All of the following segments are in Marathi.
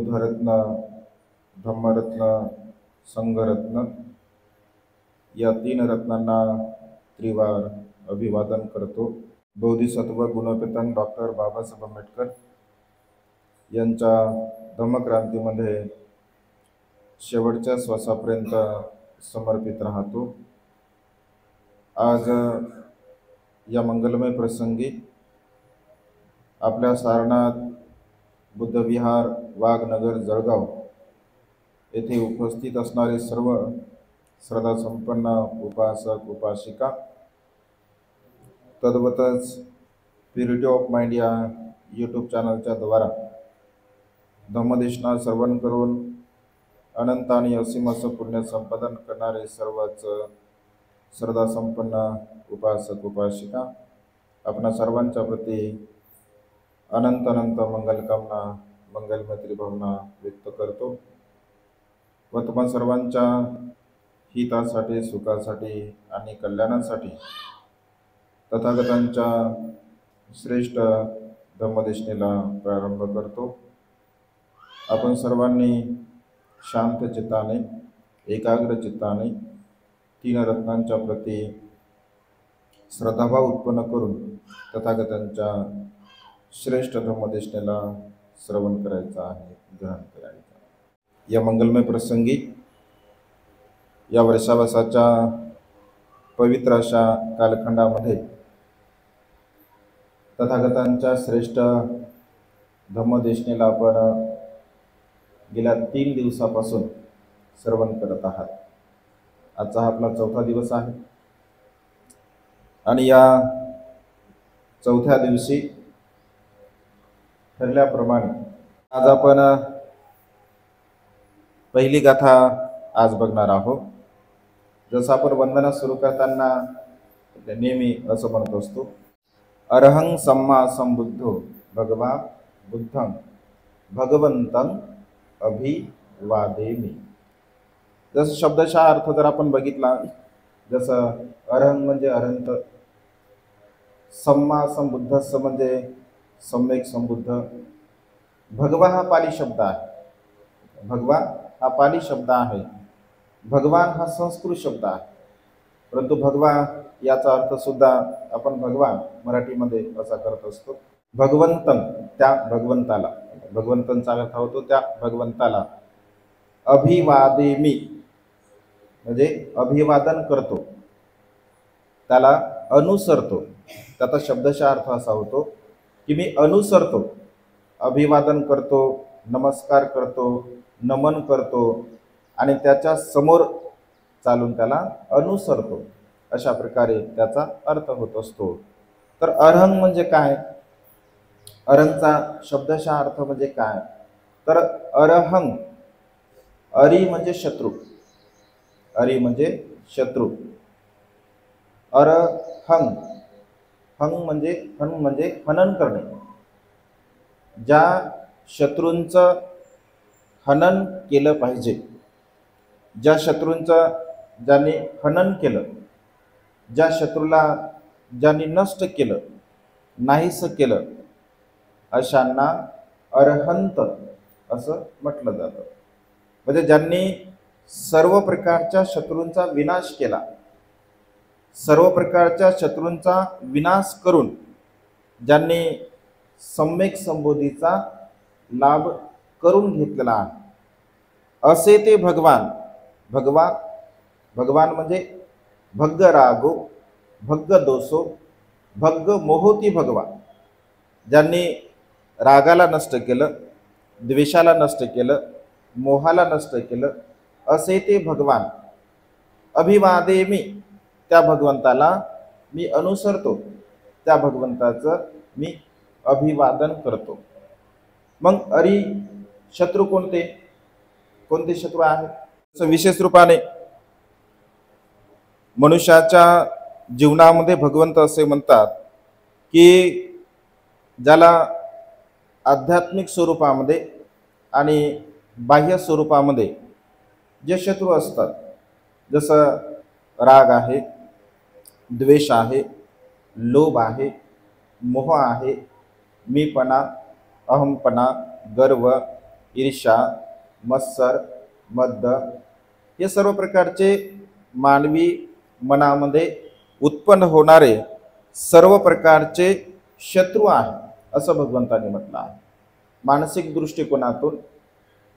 बुद्धरत्न, धम्मरत्न, संघरत्न या तीन रत्नांना त्रिवार अभिवादन करतो। बोधिसत्व गुणोपेतन डॉक्टर बाबासाहेब आंबेडकर यांच्या धम्मक्रांतीमध्ये शेवटच्या श्वासापर्यंत समर्पित राहतो। आज या मंगलमय प्रसंगी आपल्या सारनाथ बुद्धविहार वाघनगर जळगाव येथे उपस्थित असणारे सर्व श्रद्धासंपन्न उपासक उपासिका, तद्वतच प्युरिटी ऑफ माइंड या यूट्यूब चॅनलच्या द्वारा धम्मदेशना श्रवण करून अनंत आणि असीम असं पुण्य संपादन करणारे सर्वच श्रद्धासंपन्न उपासक उपासिका, आपणा सर्वांच्या प्रती अनंत अनंत मंगलकामना मंगलमैत्री भावना व्यक्त करतो व तुम्हा सर्वांच्या हितासाठी, सुखासाठी आणि कल्याणासाठी तथागतांच्या श्रेष्ठ धम्मदेशनेला प्रारंभ करतो। आपण सर्वांनी शांत चित्ताने, एकाग्र चित्ताने तीन रत्नांच्या प्रती श्रद्धाभाव उत्पन्न करून तथागतांच्या श्रेष्ठ धम्मदेशनेला श्रवण करायचा आहे, ग्रहण करायचा। या मंगलमय प्रसंगी या वर्षावासाच्या पवित्र अशा कालखंडामध्ये तथागतांच्या श्रेष्ठ धम्मदेशनेला आपण गेल्या 3 दिवसापासून श्रवण करत आहात। आजचा हा आपला 4था दिवस आहे आणि या 4थ्या दिवशी ठरल्याप्रमाणे आज आपण पहिली गाथा आज बघणार आहोत। जसं आपण वंदना सुरू करताना नेहमी असं म्हणत असतो, अरहं सम्मा संबुद्धो भगवा बुद्धं भगवंतं अभिवादेमि। जसं शब्दशः अर्थ जर आपण बघितला, जसं अरहं म्हणजे अनंत, सम्मा संबुद्धस्स म्हणजे सम्यक संबुद्ध, भगवा हा पाली शब्द आहे, भगवा हा पाली शब्द आहे, भगवान हा संस्कृत शब्द आहे, परंतु भगवा याचा अर्थ सुद्धा आपण भगवान मराठीमध्ये असा करत असतो। भगवंतं त्या भगवंताला, भगवंतांचा अर्थ होतो त्या भगवंताला, अभिवादेमि म्हणजे अभिवादन करतो, त्याला अनुसरतो। त्याचा शब्दशः अर्थ असा होतो की मी अनुसरतो, अभिवादन करतो, नमस्कार करतो, नमन करतो आणि त्याच्या समोर चालून त्याला अनुसरतो, अशा प्रकारे त्याचा अर्थ होत असतो। तर अरहं म्हणजे काय, अरहंचा शब्दशः अर्थ म्हणजे काय, तर अरहं, अरी म्हणजे शत्रू, अरी म्हणजे शत्रू, अरहं, हं म्हणजे हनन करणे, ज्या शत्रूंचं हनन केलं पाहिजे, ज्या शत्रूंचं ज्यांनी हनन केलं, ज्या शत्रूला ज्यांनी नष्ट केलं, नाहीसं केलं, अशांना अरहंत असं म्हटलं जातं। म्हणजे ज्यांनी सर्व प्रकारच्या शत्रूंचा विनाश केला, सर्व प्रकारच्या शत्रूंचा विनाश करून ज्यांनी सम्यक संबोधीचा लाभ करून घेतलेला आहे, असे ते भगवान। भगवान म्हणजे भग्ग रागो, भग्ग दोषो, भग्ग मोहोती भगवा, ज्यांनी रागाला नष्ट केलं, द्वेषाला नष्ट केलं, मोहाला नष्ट केलं, असे ते भगवान। अभिवादेमि त्या भगवंताला मी अनुसरतो, त्या भगवंताचं मी अभिवादन करतो। मग अरी शत्रू कोणते कोणते शत्रू आहेत, विशेष रूपाने मनुष्याच्या जीवनामध्ये भगवंत असे म्हणतात की ज्याला आध्यात्मिक स्वरूपामध्ये आणि बाह्य स्वरूपामध्ये जे शत्रू असतात, जसं राग आहे, द्वेष आहे, लोभ आहे, मोह आहे, मीपणा, अहमपणा, गर्व ईर्ष्या, मत्सर, मद हे सर्व प्रकारचे मानवी मनामध्ये उत्पन्न होणारे सर्व प्रकारचे शत्रू आहेत असं भगवंतांनी म्हटलं आहे मानसिक दृष्टिकोनातून.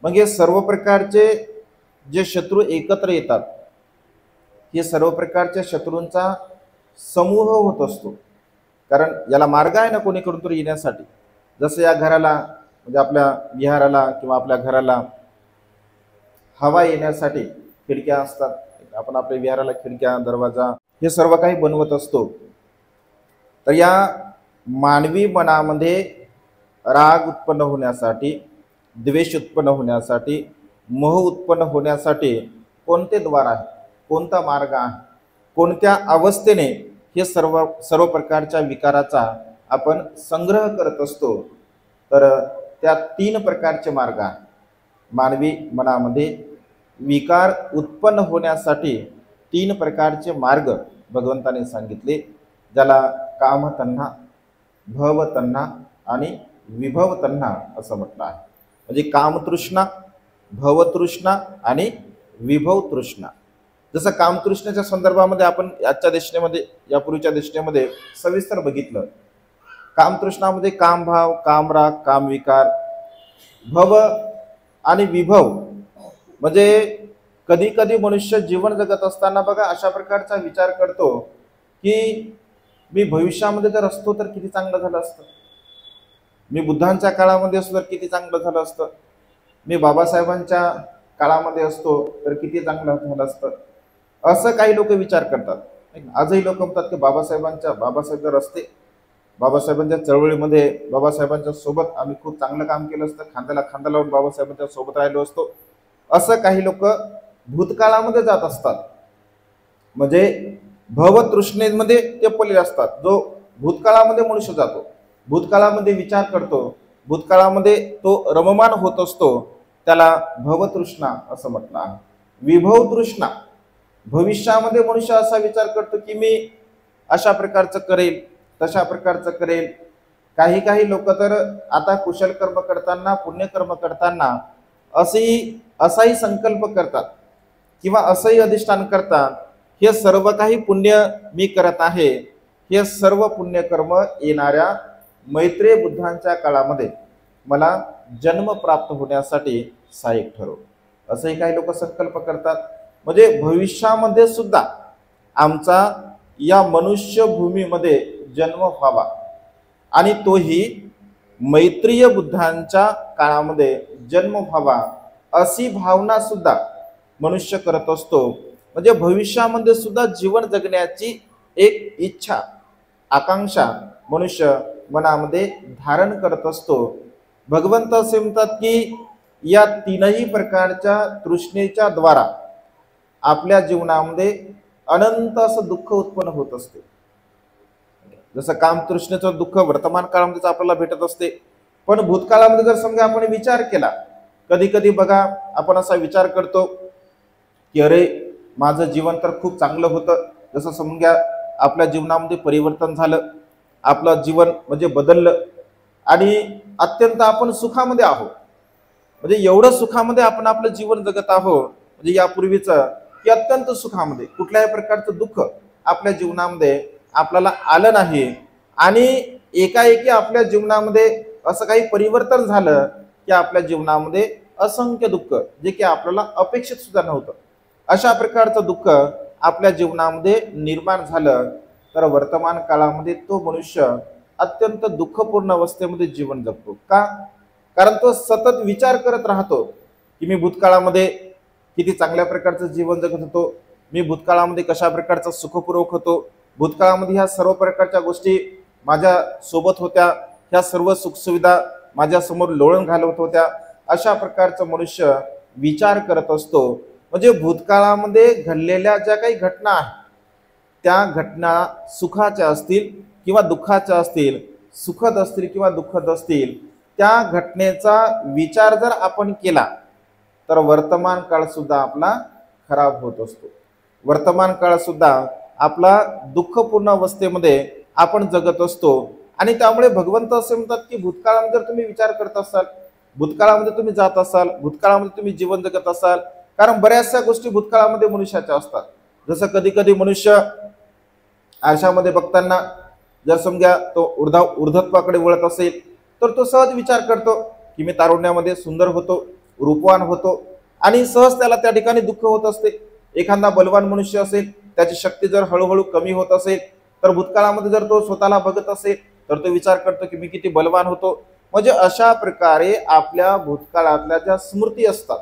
मग हे सर्व प्रकारचे जे शत्रू एकत्र येतात, हे सर्व प्रकारच्या शत्रूंचा समूह होत असतो. कारण याला मार्ग आहे ना कोणीकडून तरी येण्यासाठी. जसं या घराला म्हणजे आपल्या विहाराला किंवा आपल्या घराला हवा येण्यासाठी खिडक्या असतात. आपण आपल्या विहाराला खिडक्या, दरवाजा हे सर्व काही बनवत असतो. तर या मानवी मनामध्ये राग उत्पन्न होण्यासाठी, द्वेष उत्पन्न होण्यासाठी, मोह उत्पन्न होण्यासाठी कोणते द्वार आहे, कोणता मार्ग आहे, कोणत्या अवस्थेने हे सर्व प्रकारच्या विकाराचा आपण संग्रह करत असतो. तर त्या 3 प्रकारचे मार्ग आहेत. मानवी मनामध्ये विकार उत्पन्न होण्यासाठी 3 प्रकारचे मार्ग भगवंताने सांगितले, ज्याला कामतन्हा, भवतन्हा आणि विभवतन्हा असं म्हटलं आहे. म्हणजे कामतृष्णा, भवतृष्णा आणि विभवतृष्णा. जसं कामतृष्णेच्या संदर्भामध्ये आपण आजच्या देशनेमध्ये, यापूर्वीच्या देशनेमध्ये सविस्तर बघितलं. कामतृष्णामध्ये कामभाव, कामराग, कामविकार. भव आणि विभव म्हणजे कधी कधी मनुष्य जीवन जगत असताना बघा अशा प्रकारचा विचार करतो की मी भविष्यामध्ये जर असतो तर किती चांगलं झालं असतं, मी बुद्धांच्या काळामध्ये असतो तर किती चांगलं झालं असतं, मी बाबासाहेबांच्या काळामध्ये असतो तर किती चांगलं झालं असतं, असं काही लोक विचार करतात. आजही लोक म्हणतात की बाबासाहेब जर असते, बाबासाहेबांच्या चळवळीमध्ये बाबासाहेबांच्या सोबत आम्ही खूप चांगलं काम केलं असतं, खांद्याला खांदा लावून बाबासाहेबांच्या सोबत राहिलो असतो. असं काही लोक भूतकाळामध्ये जात असतात. म्हणजे भवतृष्णेमध्ये ते पडलेले असतात. जो भूतकाळामध्ये मनुष्य जातो, भूतकाळामध्ये विचार करतो, भूतकाळामध्ये तो रममान होत असतो, त्याला भवतृष्णा असं म्हटलं आहे. विभवतृष्णा, भविष्यामध्ये मनुष्य असा विचार करतो की मी अशा प्रकारचं करेल, तशा प्रकारचं करेल. काही लोक तर आता कुशल कर्म करताना, पुण्यकर्म करताना असाही संकल्प करतात किंवा असंही अधिष्ठान करतात, हे सर्व काही पुण्य मी करत आहे, हे सर्व पुण्यकर्म येणाऱ्या मैत्रेय बुद्धांच्या काळामध्ये मला जन्म प्राप्त होण्यासाठी सहाय्यक ठरव, असंही काही लोक संकल्प करतात. म्हणजे भविष्यामध्ये सुद्धा आमचा या मनुष्य भूमीमध्ये जन्म व्हावा आणि तोही मैत्रीय बुद्धांच्या काळामध्ये जन्म व्हावा, अशी भावना सुद्धा मनुष्य करत असतो. म्हणजे भविष्यामध्ये सुद्धा जीवन जगण्याची एक इच्छा, आकांक्षा मनुष्य मनामध्ये धारण करत असतो. भगवंत असे म्हणतात की या 3ही प्रकारच्या तृष्णेच्या द्वारा आपल्या जीवनामध्ये अनंत असं दुःख उत्पन्न होत असते. जसं कामतृष्णेचं दुःख वर्तमान काळामध्ये आपल्याला भेटत असते, पण भूतकाळामध्ये जर समजा आपण विचार केला, कधी कधी बघा आपण असा विचार करतो की अरे माझं जीवन तर खूप चांगलं होतं. जसं समजा आपल्या जीवनामध्ये परिवर्तन झालं, आपलं जीवन म्हणजे बदललं आणि अत्यंत आपण सुखामध्ये आहोत. म्हणजे एवढं सुखामध्ये आपण आपलं जीवन जगत आहोत, म्हणजे यापूर्वीचं की अत्यंत सुखामध्ये कुठल्याही प्रकारचं दुःख आपल्या जीवनामध्ये आपल्याला आलं नाही. आणि एकाएकी आपल्या जीवनामध्ये असं काही परिवर्तन झालं की आपल्या जीवनामध्ये असंख्य दुःख, जे की आपल्याला अपेक्षित सुद्धा नव्हतं, अशा प्रकारचं दुःख आपल्या जीवनामध्ये निर्माण झालं. तर वर्तमान काळामध्ये तो मनुष्य अत्यंत दुःखपूर्ण अवस्थेमध्ये जीवन जगतो. का? कारण तो सतत विचार करत राहतो की मी भूतकाळामध्ये किती चांगल्या प्रकारचं जीवन जगत होतो, मी भूतकाळामध्ये कशा प्रकारचा सुखपूर्वक होतो, भूतकाळामध्ये ह्या सर्व प्रकारच्या गोष्टी माझ्या सोबत होत्या, ह्या सर्व सुखसुविधा माझ्या समोर लोळण घालवत होत्या. अशा प्रकारचं मनुष्य विचार करत असतो. म्हणजे भूतकाळामध्ये घडलेल्या ज्या काही घटना आहेत, त्या घटना सुखाच्या असतील किंवा दुःखाच्या असतील, सुखद असतील किंवा दुःखद असतील, त्या घटनेचा विचार जर आपण केला तर वर्तमान काळ सुद्धा आपला खराब होत असतो. वर्तमान काळ सुद्धा आपला दुःखपूर्ण अवस्थेमध्ये आपण जगत असतो. आणि त्यामुळे भगवंत असे म्हणतात की भूतकाळामध्ये जर तुम्ही विचार करत असाल, भूतकाळामध्ये तुम्ही जात असाल, भूतकाळामध्ये तुम्ही जीवन जगत असाल, कारण बऱ्याचशा गोष्टी भूतकाळामध्ये मनुष्याच्या असतात. जसं कधी कधी मनुष्य आरशामध्ये बघताना जर समजा तो ऊर्ध्वत्वाकडे वळत असेल तर तो सहज विचार करतो की मी तारुण्यामध्ये सुंदर होतो, रूपवान होतो, आणि सहज त्याला त्या ठिकाणी दुःख होत असते. एखादा बलवान मनुष्य असेल, त्याची शक्ती जर हळूहळू कमी होत असेल तर भूतकाळामध्ये जर तो स्वतःला बघत असेल तर तो विचार करतो की मी किती बलवान होतो. म्हणजे अशा प्रकारे आपल्या भूतकाळातल्या ज्या स्मृती असतात,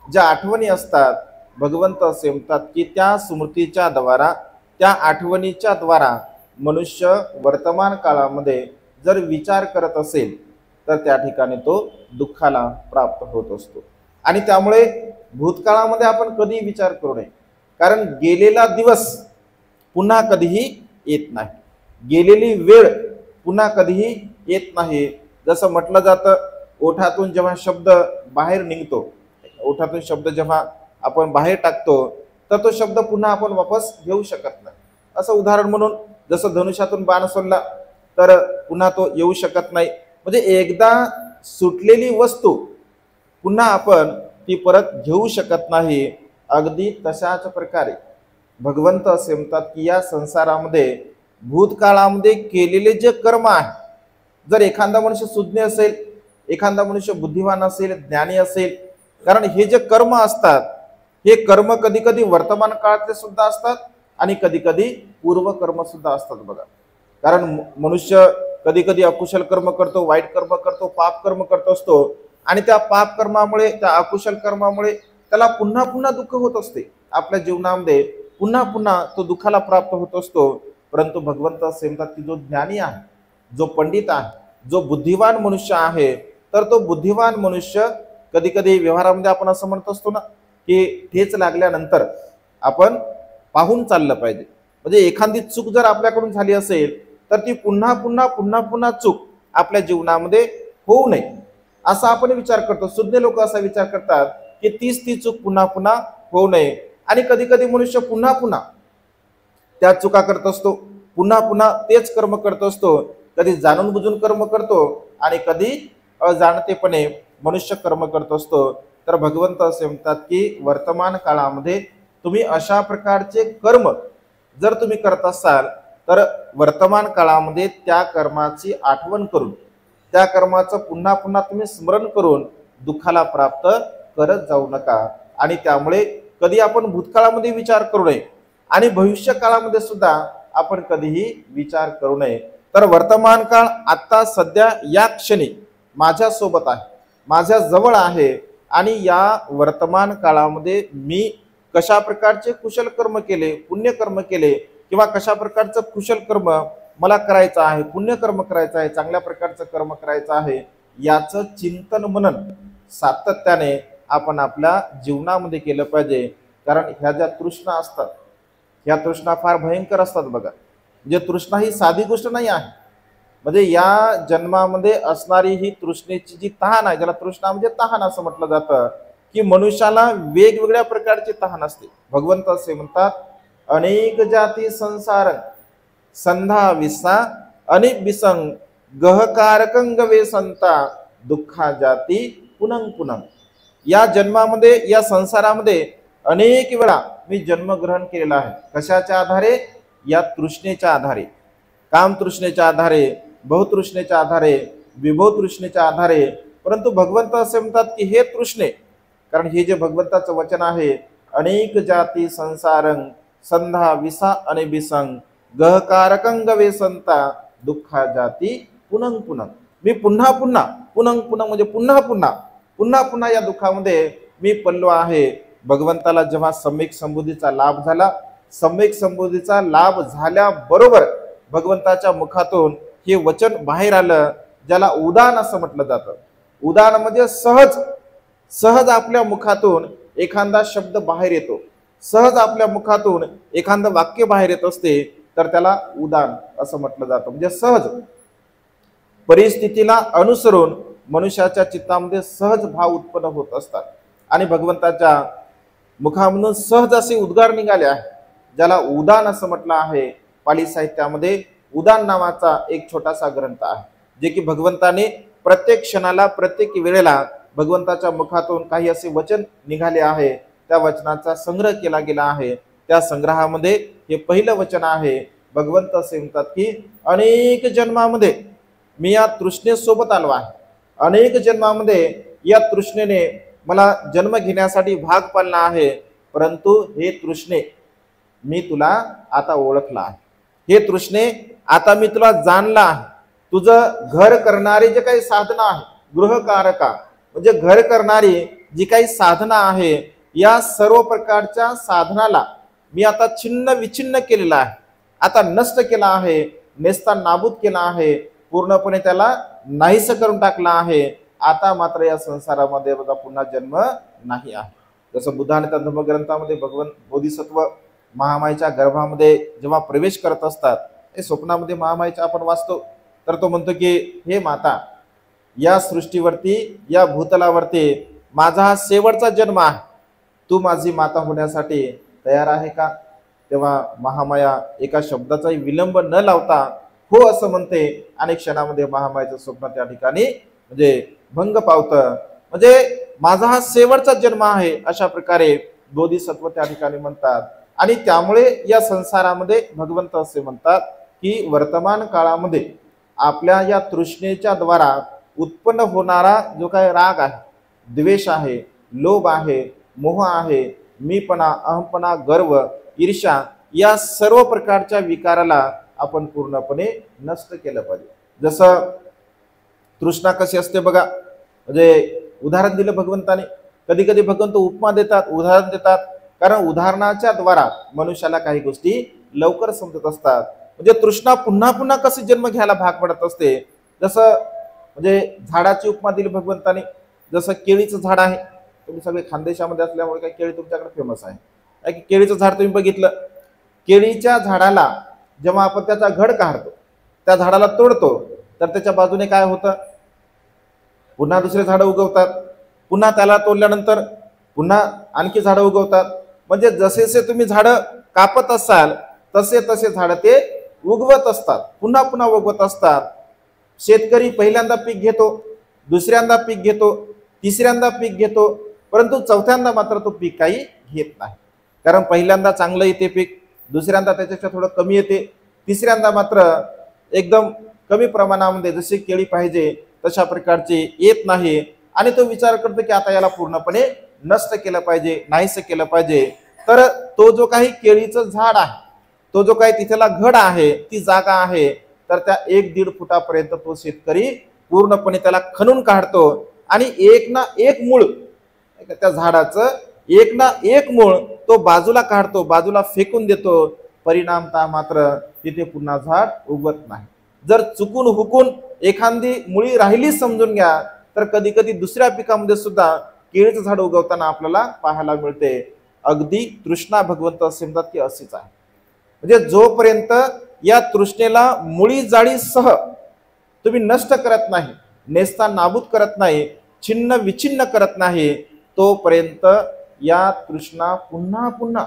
ज्या आठवणी असतात, भगवंत असे म्हणतात की त्या स्मृतीच्या द्वारा, त्या आठवणीच्या द्वारा मनुष्य वर्तमान काळामध्ये जर विचार करत असेल तर त्या ठिकाणी तो दुःखाला प्राप्त होत असतो. आणि त्यामुळे भूतकाळामध्ये आपण कधीही विचार करू नये, कारण गेलेला दिवस पुन्हा कधीही येत नाही, गेलेली वेळ पुन्हा कधीही येत नाही. जसं म्हटलं जातं, ओठातून जेव्हा शब्द बाहेर निघतो, ओठातून शब्द जेव्हा आपण बाहेर टाकतो तर तो शब्द पुन्हा आपण वापस घेऊ शकत नाही. असं उदाहरण म्हणून जसं धनुष्यातून बाण सोडला तर पुन्हा तो येऊ शकत नाही. म्हणजे एकदा सुटलेली वस्तू पुन्हा आपण ती परत घेऊ शकत नाही. अगदी तशाच प्रकारे भगवंत असे म्हणतात की या संसारामध्ये भूतकाळामध्ये केलेले जे कर्म आहे, जर एखादा मनुष्य सुज्ञ असेल, एखादा मनुष्य बुद्धिवान असेल, ज्ञानी असेल, कारण हे जे कर्म असतात हे कर्म कधी कधी वर्तमान काळातले सुद्धा असतात आणि कधी कधी पूर्व कर्म सुद्धा असतात. बघा, कारण मनुष्य कधी कधी अकुशल कर्म करतो, वाईट कर्म करतो, पाप कर्म करत असतो, आणि त्या पाप कर्मामुळे, त्या अकुशल कर्मामुळे त्याला पुन्हा पुन्हा दुःख होत असते. आपल्या जीवनामध्ये पुन्हा पुन्हा तो दुःखाला प्राप्त होत असतो. परंतु भगवंत असे म्हणतात की जो ज्ञानी आहे, जो पंडित आहे, जो बुद्धिवान मनुष्य आहे, तर तो बुद्धिवान मनुष्य कधी कधी व्यवहारामध्ये आपण असं म्हणत असतो ना की ठेच लागल्यानंतर आपण पाहून चाललं पाहिजे. म्हणजे एखादी चूक जर आपल्याकडून झाली असेल तर ती पुन्हा पुन्हा पुन्हा पुन्हा चूक आपल्या जीवनामध्ये होऊ नये असा आपण विचार करतो. सुज्ञ लोक असा विचार करतात की ती चूक पुन्हा पुन्हा होऊ नये. आणि कधी कधी मनुष्य पुन्हा पुन्हा त्या चुका करत असतो, पुन्हा पुन्हा तेच कर्म करत असतो. कधी जाणून बुजून कर्म करतो आणि कधी अजाणतेपणे मनुष्य कर्म करत असतो. तर भगवंत असे म्हणतात की वर्तमान काळामध्ये तुम्ही अशा प्रकारचे कर्म जर तुम्ही करत असाल तर वर्तमान काळामध्ये त्या कर्माची आठवण करून, त्या कर्माचं पुन्हा पुन्हा तुम्ही स्मरण करून दुःखाला प्राप्त करत जाऊ नका. आणि त्यामुळे कधी आपण भूतकाळामध्ये विचार करू नये आणि भविष्य काळामध्ये सुद्धा आपण कधीही विचार करू नये. तर वर्तमान काळ आता सध्या या क्षणी माझ्या सोबत आहे, माझ्या जवळ आहे, आणि या वर्तमान काळामध्ये मी कशा प्रकारचे कुशल कर्म केले, पुण्य कर्म केले, किंवा कशा प्रकारचं कुशल कर्म मला करायचं आहे, पुण्यकर्म करायचं आहे, चांगल्या प्रकारचं कर्म करायचं आहे, याचं चिंतन मनन सातत्याने आपण आपल्या जीवनामध्ये केलं पाहिजे. कारण ह्या ज्या तृष्णा असतात, ह्या तृष्णा फार भयंकर असतात. बघा, म्हणजे तृष्णा ही साधी गोष्ट नाही आहे. म्हणजे या जन्मामध्ये असणारी ही तृष्णेची जी तहान आहे, ज्याला तृष्णा म्हणजे तहान असं म्हटलं जातं, की मनुष्याला वेगवेगळ्या प्रकारची तहान असते. भगवंत असे म्हणतात, अनेक जाती संसार संधा विसा अनेक विसंग गहकारकंग वे संता दुःखा जाती पुनंग पुनंग. या जन्मामध्ये, या संसारामध्ये अनेक वेळा मी जन्मग्रहण केलेला आहे. कशाच्या आधारे? या तृष्णेच्या आधारे, काम तृष्णेच्या आधारे, बहुतृष्णेच्या आधारे, विभव तृष्णेच्या आधारे. परंतु भगवंत असे म्हणतात की हे तृष्णे, कारण हे जे भगवंताचं वचन आहे, अनेक जाती संसारंग संधा विसा अनेबिसंग गहकारकंग वे संता दुःखा जाती पुनंग पुनंग. मी पुन्हा पुन्हा, पुनंग पुनंग म्हणजे पुन्हा पुन्हा, पुन्हा पुन्हा या दुःखामध्ये मी पडलो आहे. भगवंताला जेव्हा सम्यक संबुद्धीचा लाभ झाला, सम्यक संबुद्धीचा लाभ झाल्याबरोबर भगवंताच्या मुखातून हे वचन बाहेर आलं, ज्याला उदान असं म्हटलं जातं. उदान म्हणजे सहज सहज आपल्या मुखातून एखादा शब्द बाहेर येतो, सहज आपल्या मुखातून एखादं वाक्य बाहेर येत असते, तर त्याला उदान असं म्हटलं जातं. म्हणजे सहज परिस्थितीला अनुसरून मनुष्याच्या चित्तामध्ये सहज भाव उत्पन्न होत असतात. आणि भगवंताच्या मुखामधून सहज असे उद्गार निघाले आहे, ज्याला उदान असं म्हटलं आहे. पाली साहित्यामध्ये उदान नावाचा एक छोटासा ग्रंथ आहे, जे की भगवंताने प्रत्येक क्षणाला, प्रत्येक वेळेला भगवंताच्या मुखातून काही असे वचन निघाले आहे, त्या वचनाचा संग्रह केला गेला आहे. त्या संग्रहामध्ये हे पहिलं वचन आहे. भगवंत असे म्हणतात की अनेक जन्मामध्ये मी या तृष्णेसोबत आलो आहे, अनेक जन्मामध्ये या तृष्णेने मला जन्म घेण्यासाठी भाग पाडला आहे, परंतु हे तृष्णे मी तुला आता ओळखला आहे. हे तृष्णे आता मी तुला जाणला आहे. तुझं घर करणारी जे काही साधना आहे, गृहकारका म्हणजे घर करणारी जी काही साधना आहे, या सर्व प्रकारच्या साधनाला मी आता छिन्न विछिन्न केलेला आहे, आता नष्ट केला आहे, नेस्ता नाबूद केला आहे, पूर्णपणे त्याला नाहीस करून टाकला आहे. आता मात्र या संसारामध्ये बघा पुन्हा जन्म नाही आहे. जसं बुद्धाने त्या धर्मग्रंथामध्ये भगवान बोधिसत्व महामाईच्या गर्भामध्ये जेव्हा प्रवेश करत असतात, हे स्वप्नामध्ये महामाईच्या आपण वाचतो, तर तो म्हणतो की हे माता, या सृष्टीवरती या भूतलावरती माझा हा शेवटचा जन्म आहे, तू माझी माता होण्यासाठी तयार आहे का? तेव्हा महामाया एका शब्दाचाही विलंब न लावता हो असं म्हणते, आणि क्षणामध्ये महामायाचं स्वप्न त्या ठिकाणी म्हणजे भंग पावतं. म्हणजे माझा हा शेवटचा जन्म आहे अशा प्रकारे बोधिसत्व त्या ठिकाणी म्हणतात. आणि त्यामुळे या संसारामध्ये भगवंत असे म्हणतात की वर्तमान काळामध्ये आपल्या या तृष्णेच्या द्वारा उत्पन्न होणारा जो काही राग आहे, द्वेष आहे, लोभ आहे, मोह आहे, मीपणा, अहमपणा, गर्व, ईर्ष्या, या सर्व प्रकारच्या विकाराला आपण पूर्णपणे नष्ट केलं पाहिजे. जसं तृष्णा कशी असते बघा, म्हणजे उदाहरण दिलं भगवंताने. कधी कधी भगवंत उपमा देतात, उदाहरण देतात, कारण उदाहरणाच्या द्वारा मनुष्याला काही गोष्टी लवकर समजत असतात. म्हणजे तृष्णा पुन्हा पुन्हा कसे जन्म घ्यायला भाग पडत असते. जसं म्हणजे झाडाची उपमा दिली भगवंताने. जसं केळीचं झाड आहे, तुम्ही सगळे खानदेशामध्ये असल्यामुळे काय केळी तुमच्याकडे फेमस आहे. केळीचं झाड तुम्ही बघितलं, केळीच्या झाडाला जेव्हा आपण त्याचा घड काढतो, त्या झाडाला तोडतो, तर त्याच्या बाजूने काय होतं, पुन्हा दुसरे झाडं उगवतात, पुन्हा त्याला तोडल्यानंतर पुन्हा आणखी झाडं उगवतात. म्हणजे जसे जसे तुम्ही झाडं कापत असाल तसे तसे झाडं ते उगवत असतात, पुन्हा पुन्हा उगवत असतात. शेतकरी पहिल्यांदा पीक घेतो, दुसऱ्यांदा पीक घेतो, तिसऱ्यांदा पीक घेतो, परंतु चौथ्यांदा मात्र तो पीक काही घेत नाही. कारण पहिल्यांदा चांगलं येते पीक, दुसऱ्यांदा त्याच्यापेक्षा थोडं कमी येते, तिसऱ्यांदा मात्र एकदम कमी प्रमाणामध्ये जशी केळी पाहिजे तशा प्रकारची येत नाही. आणि तो विचार करतो की आता याला पूर्णपणे नष्ट केलं पाहिजे, नाहीस केलं पाहिजे. तर तो जो काही केळीचं झाड आहे, तो जो काही तिथला घड आहे, ती जागा आहे, तर त्या 1-1.5 फुटापर्यंत तो शेतकरी पूर्णपणे त्याला खणून काढतो आणि एक ना एक मूळ त्या झाडाचं एक ना एक मूळ तो बाजूला काढतो, बाजूला फेकून देतो. परिणामतः मात्र तिथे पुन्हा झाड उगवत नाही. जर चुकून हुकून एखादी मुळी राहिली समजून घ्या, तर कधी कधी दुसऱ्या पिकामध्ये सुद्धा केळीचं झाड उगवताना आपल्याला पाहायला मिळते. अगदी तृष्णा भगवंत असे म्हणतात की अशीच आहे. म्हणजे जोपर्यंत या तृष्णेला मुळी जाळीसह तुम्ही नष्ट करत नाही, नेस्ता नाबूद करत नाही, छिन्न विछिन्न करत नाही, तोपर्यंत या तृष्णा पुन्हा पुन्हा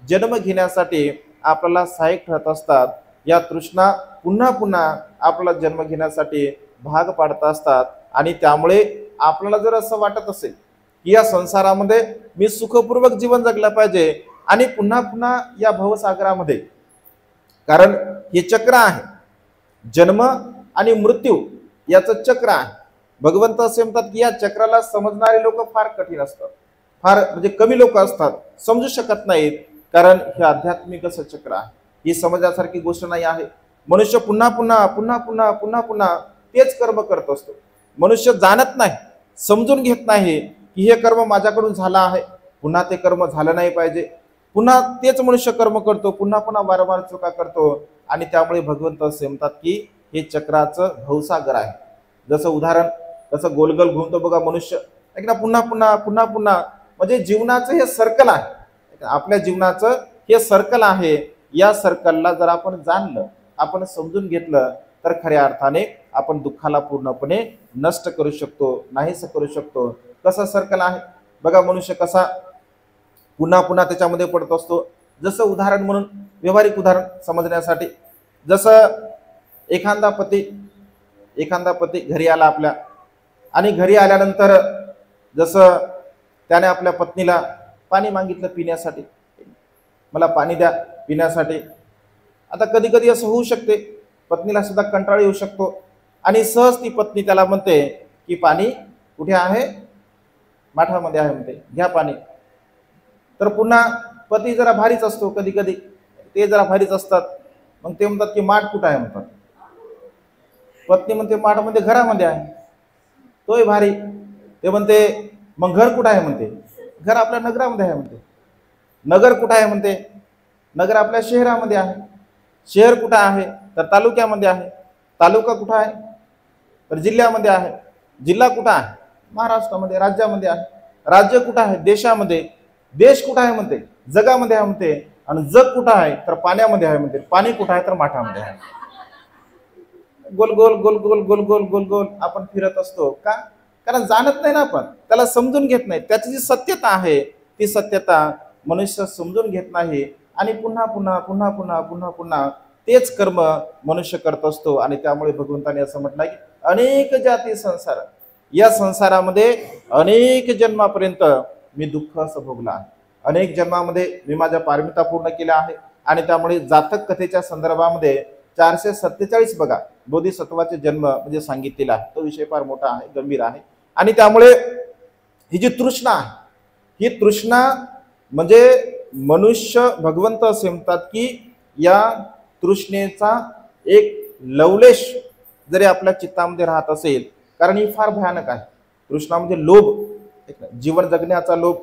जन्म घेण्यासाठी आपल्याला सहाय्यक ठरत असतात. या तृष्णा पुन्हा पुन्हा आपला जन्म घेण्यासाठी भाग पाडत असतात. आणि त्यामुळे आपल्याला जर असं वाटत असेल की या संसारामध्ये मी सुखपूर्वक जीवन जगलं पाहिजे आणि पुन्हा पुन्हा या भवसागरामध्ये, कारण हे चक्र आहे, जन्म आणि मृत्यू याचं चक्र आहे. भगवंत असे म्हणतात की या चक्राला समजणारे लोक फार कठीण असतात, फार म्हणजे कमी लोक असतात, समजू शकत नाहीत. कारण हे आध्यात्मिक असं चक्र आहे, ही समजण्यासारखी गोष्ट नाही आहे. मनुष्य पुन्हा पुन्हा पुन्हा पुन्हा पुन्हा पुन्हा तेच कर्म करत असतो. मनुष्य जाणत नाही, समजून घेत नाही की हे कर्म माझ्याकडून झालं आहे, पुन्हा ते कर्म झालं नाही पाहिजे. पुन्हा तेच मनुष्य कर्म करतो, पुन्हा पुन्हा वारंवार चुका करतो. आणि त्यामुळे भगवंत असे म्हणतात की हे चक्राचं भवसागर आहे. जसं उदाहरण, जसं गोलगोल घुमतो बघा मनुष्य, ना पुन्हा पुन्हा पुन्हा पुन्हा, म्हणजे जीवनाचं हे सर्कल आहे, आपल्या जीवनाचं हे सर्कल आहे. या सर्कलला जर आपण जाणलं, आपण समजून घेतलं, तर खऱ्या अर्थाने आपण दुःखाला पूर्णपणे नष्ट करू शकतो, नाहीस करू शकतो. कसं सर्कल आहे बघा, मनुष्य कसा पुन्हा पुन्हा त्याच्यामध्ये पडत असतो. जसं उदाहरण म्हणून, व्यावहारिक उदाहरण समजण्यासाठी, जसं एखादा पती घरी आला आपल्या, आणि घरी आल्यानंतर जसं त्याने आपल्या पत्नीला पाणी मागितलं पिण्यासाठी, मला पाणी द्या पिण्यासाठी. आता कधी कधी असं होऊ शकते, पत्नीला सुद्धा कंटाळा येऊ शकतो आणि सहज ती पत्नी त्याला म्हणते की पाणी कुठे आहे, माठामध्ये आहे म्हणते, घ्या पाणी. तर पुन्हा पती जरा भारीच असतो, कधी कधी ते जरा भारीच असतात. मग ते म्हणतात की माठ कुठं आहे म्हणतात. पत्नी म्हणते माठामध्ये घरामध्ये आहे, तोही भारी. ते म्हणते मग घर कुठं आहे म्हणते, घर आपल्या नगरामध्ये आहे म्हणते. नगर कुठं आहे म्हणते, नगर आपल्या शहरामध्ये आहे. शहर कुठं आहे तर तालुक्यामध्ये आहे. तालुका कुठं आहे तर जिल्ह्यामध्ये आहे. जिल्हा कुठं आहे महाराष्ट्रामध्ये, राज्यामध्ये आहे. राज्य कुठं आहे देशामध्ये. देश कुठं आहे म्हणते जगामध्ये आहे म्हणते. आणि जग कुठं आहे तर पाण्यामध्ये आहे म्हणते. पाणी कुठं आहे तर माठामध्ये आहे. गोल गोल गोल गोल गोल गोल गोल गोल आपण फिरत असतो का, कारण जाणत नाही ना, आपण त्याला समजून घेत नाही. त्याची जी सत्यता आहे ती सत्यता मनुष्य समजून घेत नाही आणि पुन्हा पुन्हा पुन्हा पुन्हा पुन्हा पुन्हा तेच कर्म मनुष्य करत असतो. आणि त्यामुळे भगवंताने असं म्हटलं की अनेक जाती संसार, या संसारामध्ये अनेक जन्मापर्यंत मी दुःख असं भोगलं आहे. अनेक जन्मामध्ये मी माझ्या पारमिता पूर्ण केल्या आहे. आणि त्यामुळे जातक कथेच्या संदर्भामध्ये 447 बघा बोधिसत्वाचे जन्म म्हणजे सांगितलेला आहे. तो विषय फार मोठा आहे, गंभीर आहे. आणि त्यामुळे ही जी तृष्णा आहे, ही तृष्णा म्हणजे मनुष्य, भगवंत असे म्हणतात की या तृष्णेचा एक लवलेश जरी आपल्या चित्तामध्ये राहत असेल, कारण ही फार भयानक आहे. तृष्णा म्हणजे लोभ, जीवन जगण्याचा लोभ,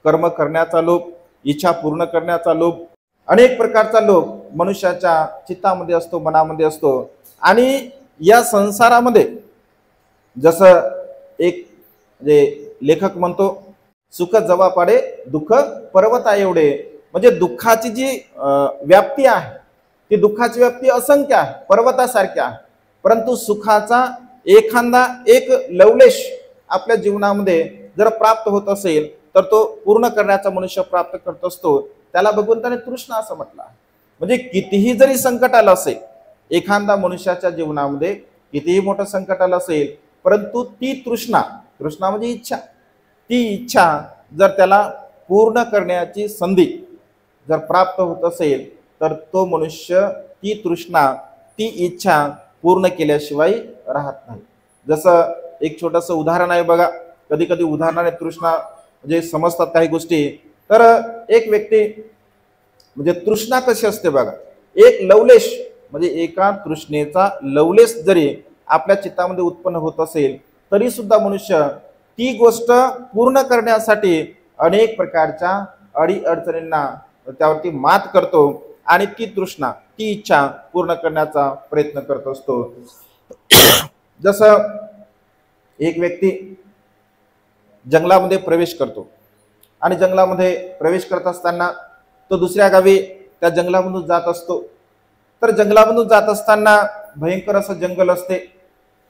कर्म करण्याचा लोभ, इच्छा पूर्ण करण्याचा लोभ, अनेक प्रकारचा लोभ मनुष्याच्या चित्तामध्ये असतो, मनामध्ये असतो. आणि या संसारामध्ये जसं एक म्हणजे लेखक म्हणतो, सुख जवा पाडे दुःख पर्वता एवढे. म्हणजे दुःखाची जी व्याप्ती आहे ती दुःखाची व्याप्ती असंख्य आहे, पर्वतासारखी आहे. परंतु सुखाचा एखादा एक लवलेश आपल्या जीवनामध्ये जर प्राप्त होत असेल तर तो पूर्ण करण्याचा मनुष्य प्राप्त करत असतो. त्याला भगवंताने तृष्णा असं म्हटलं आहे. म्हणजे कितीही जरी संकट आलं असेल एखादा मनुष्याच्या जीवनामध्ये, कितीही मोठं संकट आलं असेल, परंतु ती तृष्णा, तृष्णा म्हणजे इच्छा, ती इच्छा जर त्याला पूर्ण करण्याची संधी जर प्राप्त होत असेल तर तो मनुष्य ती तृष्णा, ती इच्छा पूर्ण केल्याशिवाय राहत नाही. जसं एक छोटंसं उदाहरण आहे बघा. कधी कधी उदाहरणाने तृष्णा म्हणजे समजतात काही गोष्टी. तर एक व्यक्ती म्हणजे तृष्णा कशी असते बघा, एक लवलेश म्हणजे एका तृष्णेचा लवलेश जरी आपल्या चित्तामध्ये उत्पन्न होत असेल तरी सुद्धा मनुष्य ती गोष्ट पूर्ण करण्यासाठी अनेक प्रकारच्या अडीअडचणींना त्यावरती मात करतो आणि ती तृष्णा, ती इच्छा पूर्ण करण्याचा प्रयत्न करत असतो. जसं एक व्यक्ती जंगलामध्ये प्रवेश करतो आणि जंगलामध्ये प्रवेश करत असताना तो दुसऱ्या गावी त्या जंगलामधून जात असतो. तर जंगलामधून जात असताना भयंकर असं जंगल असते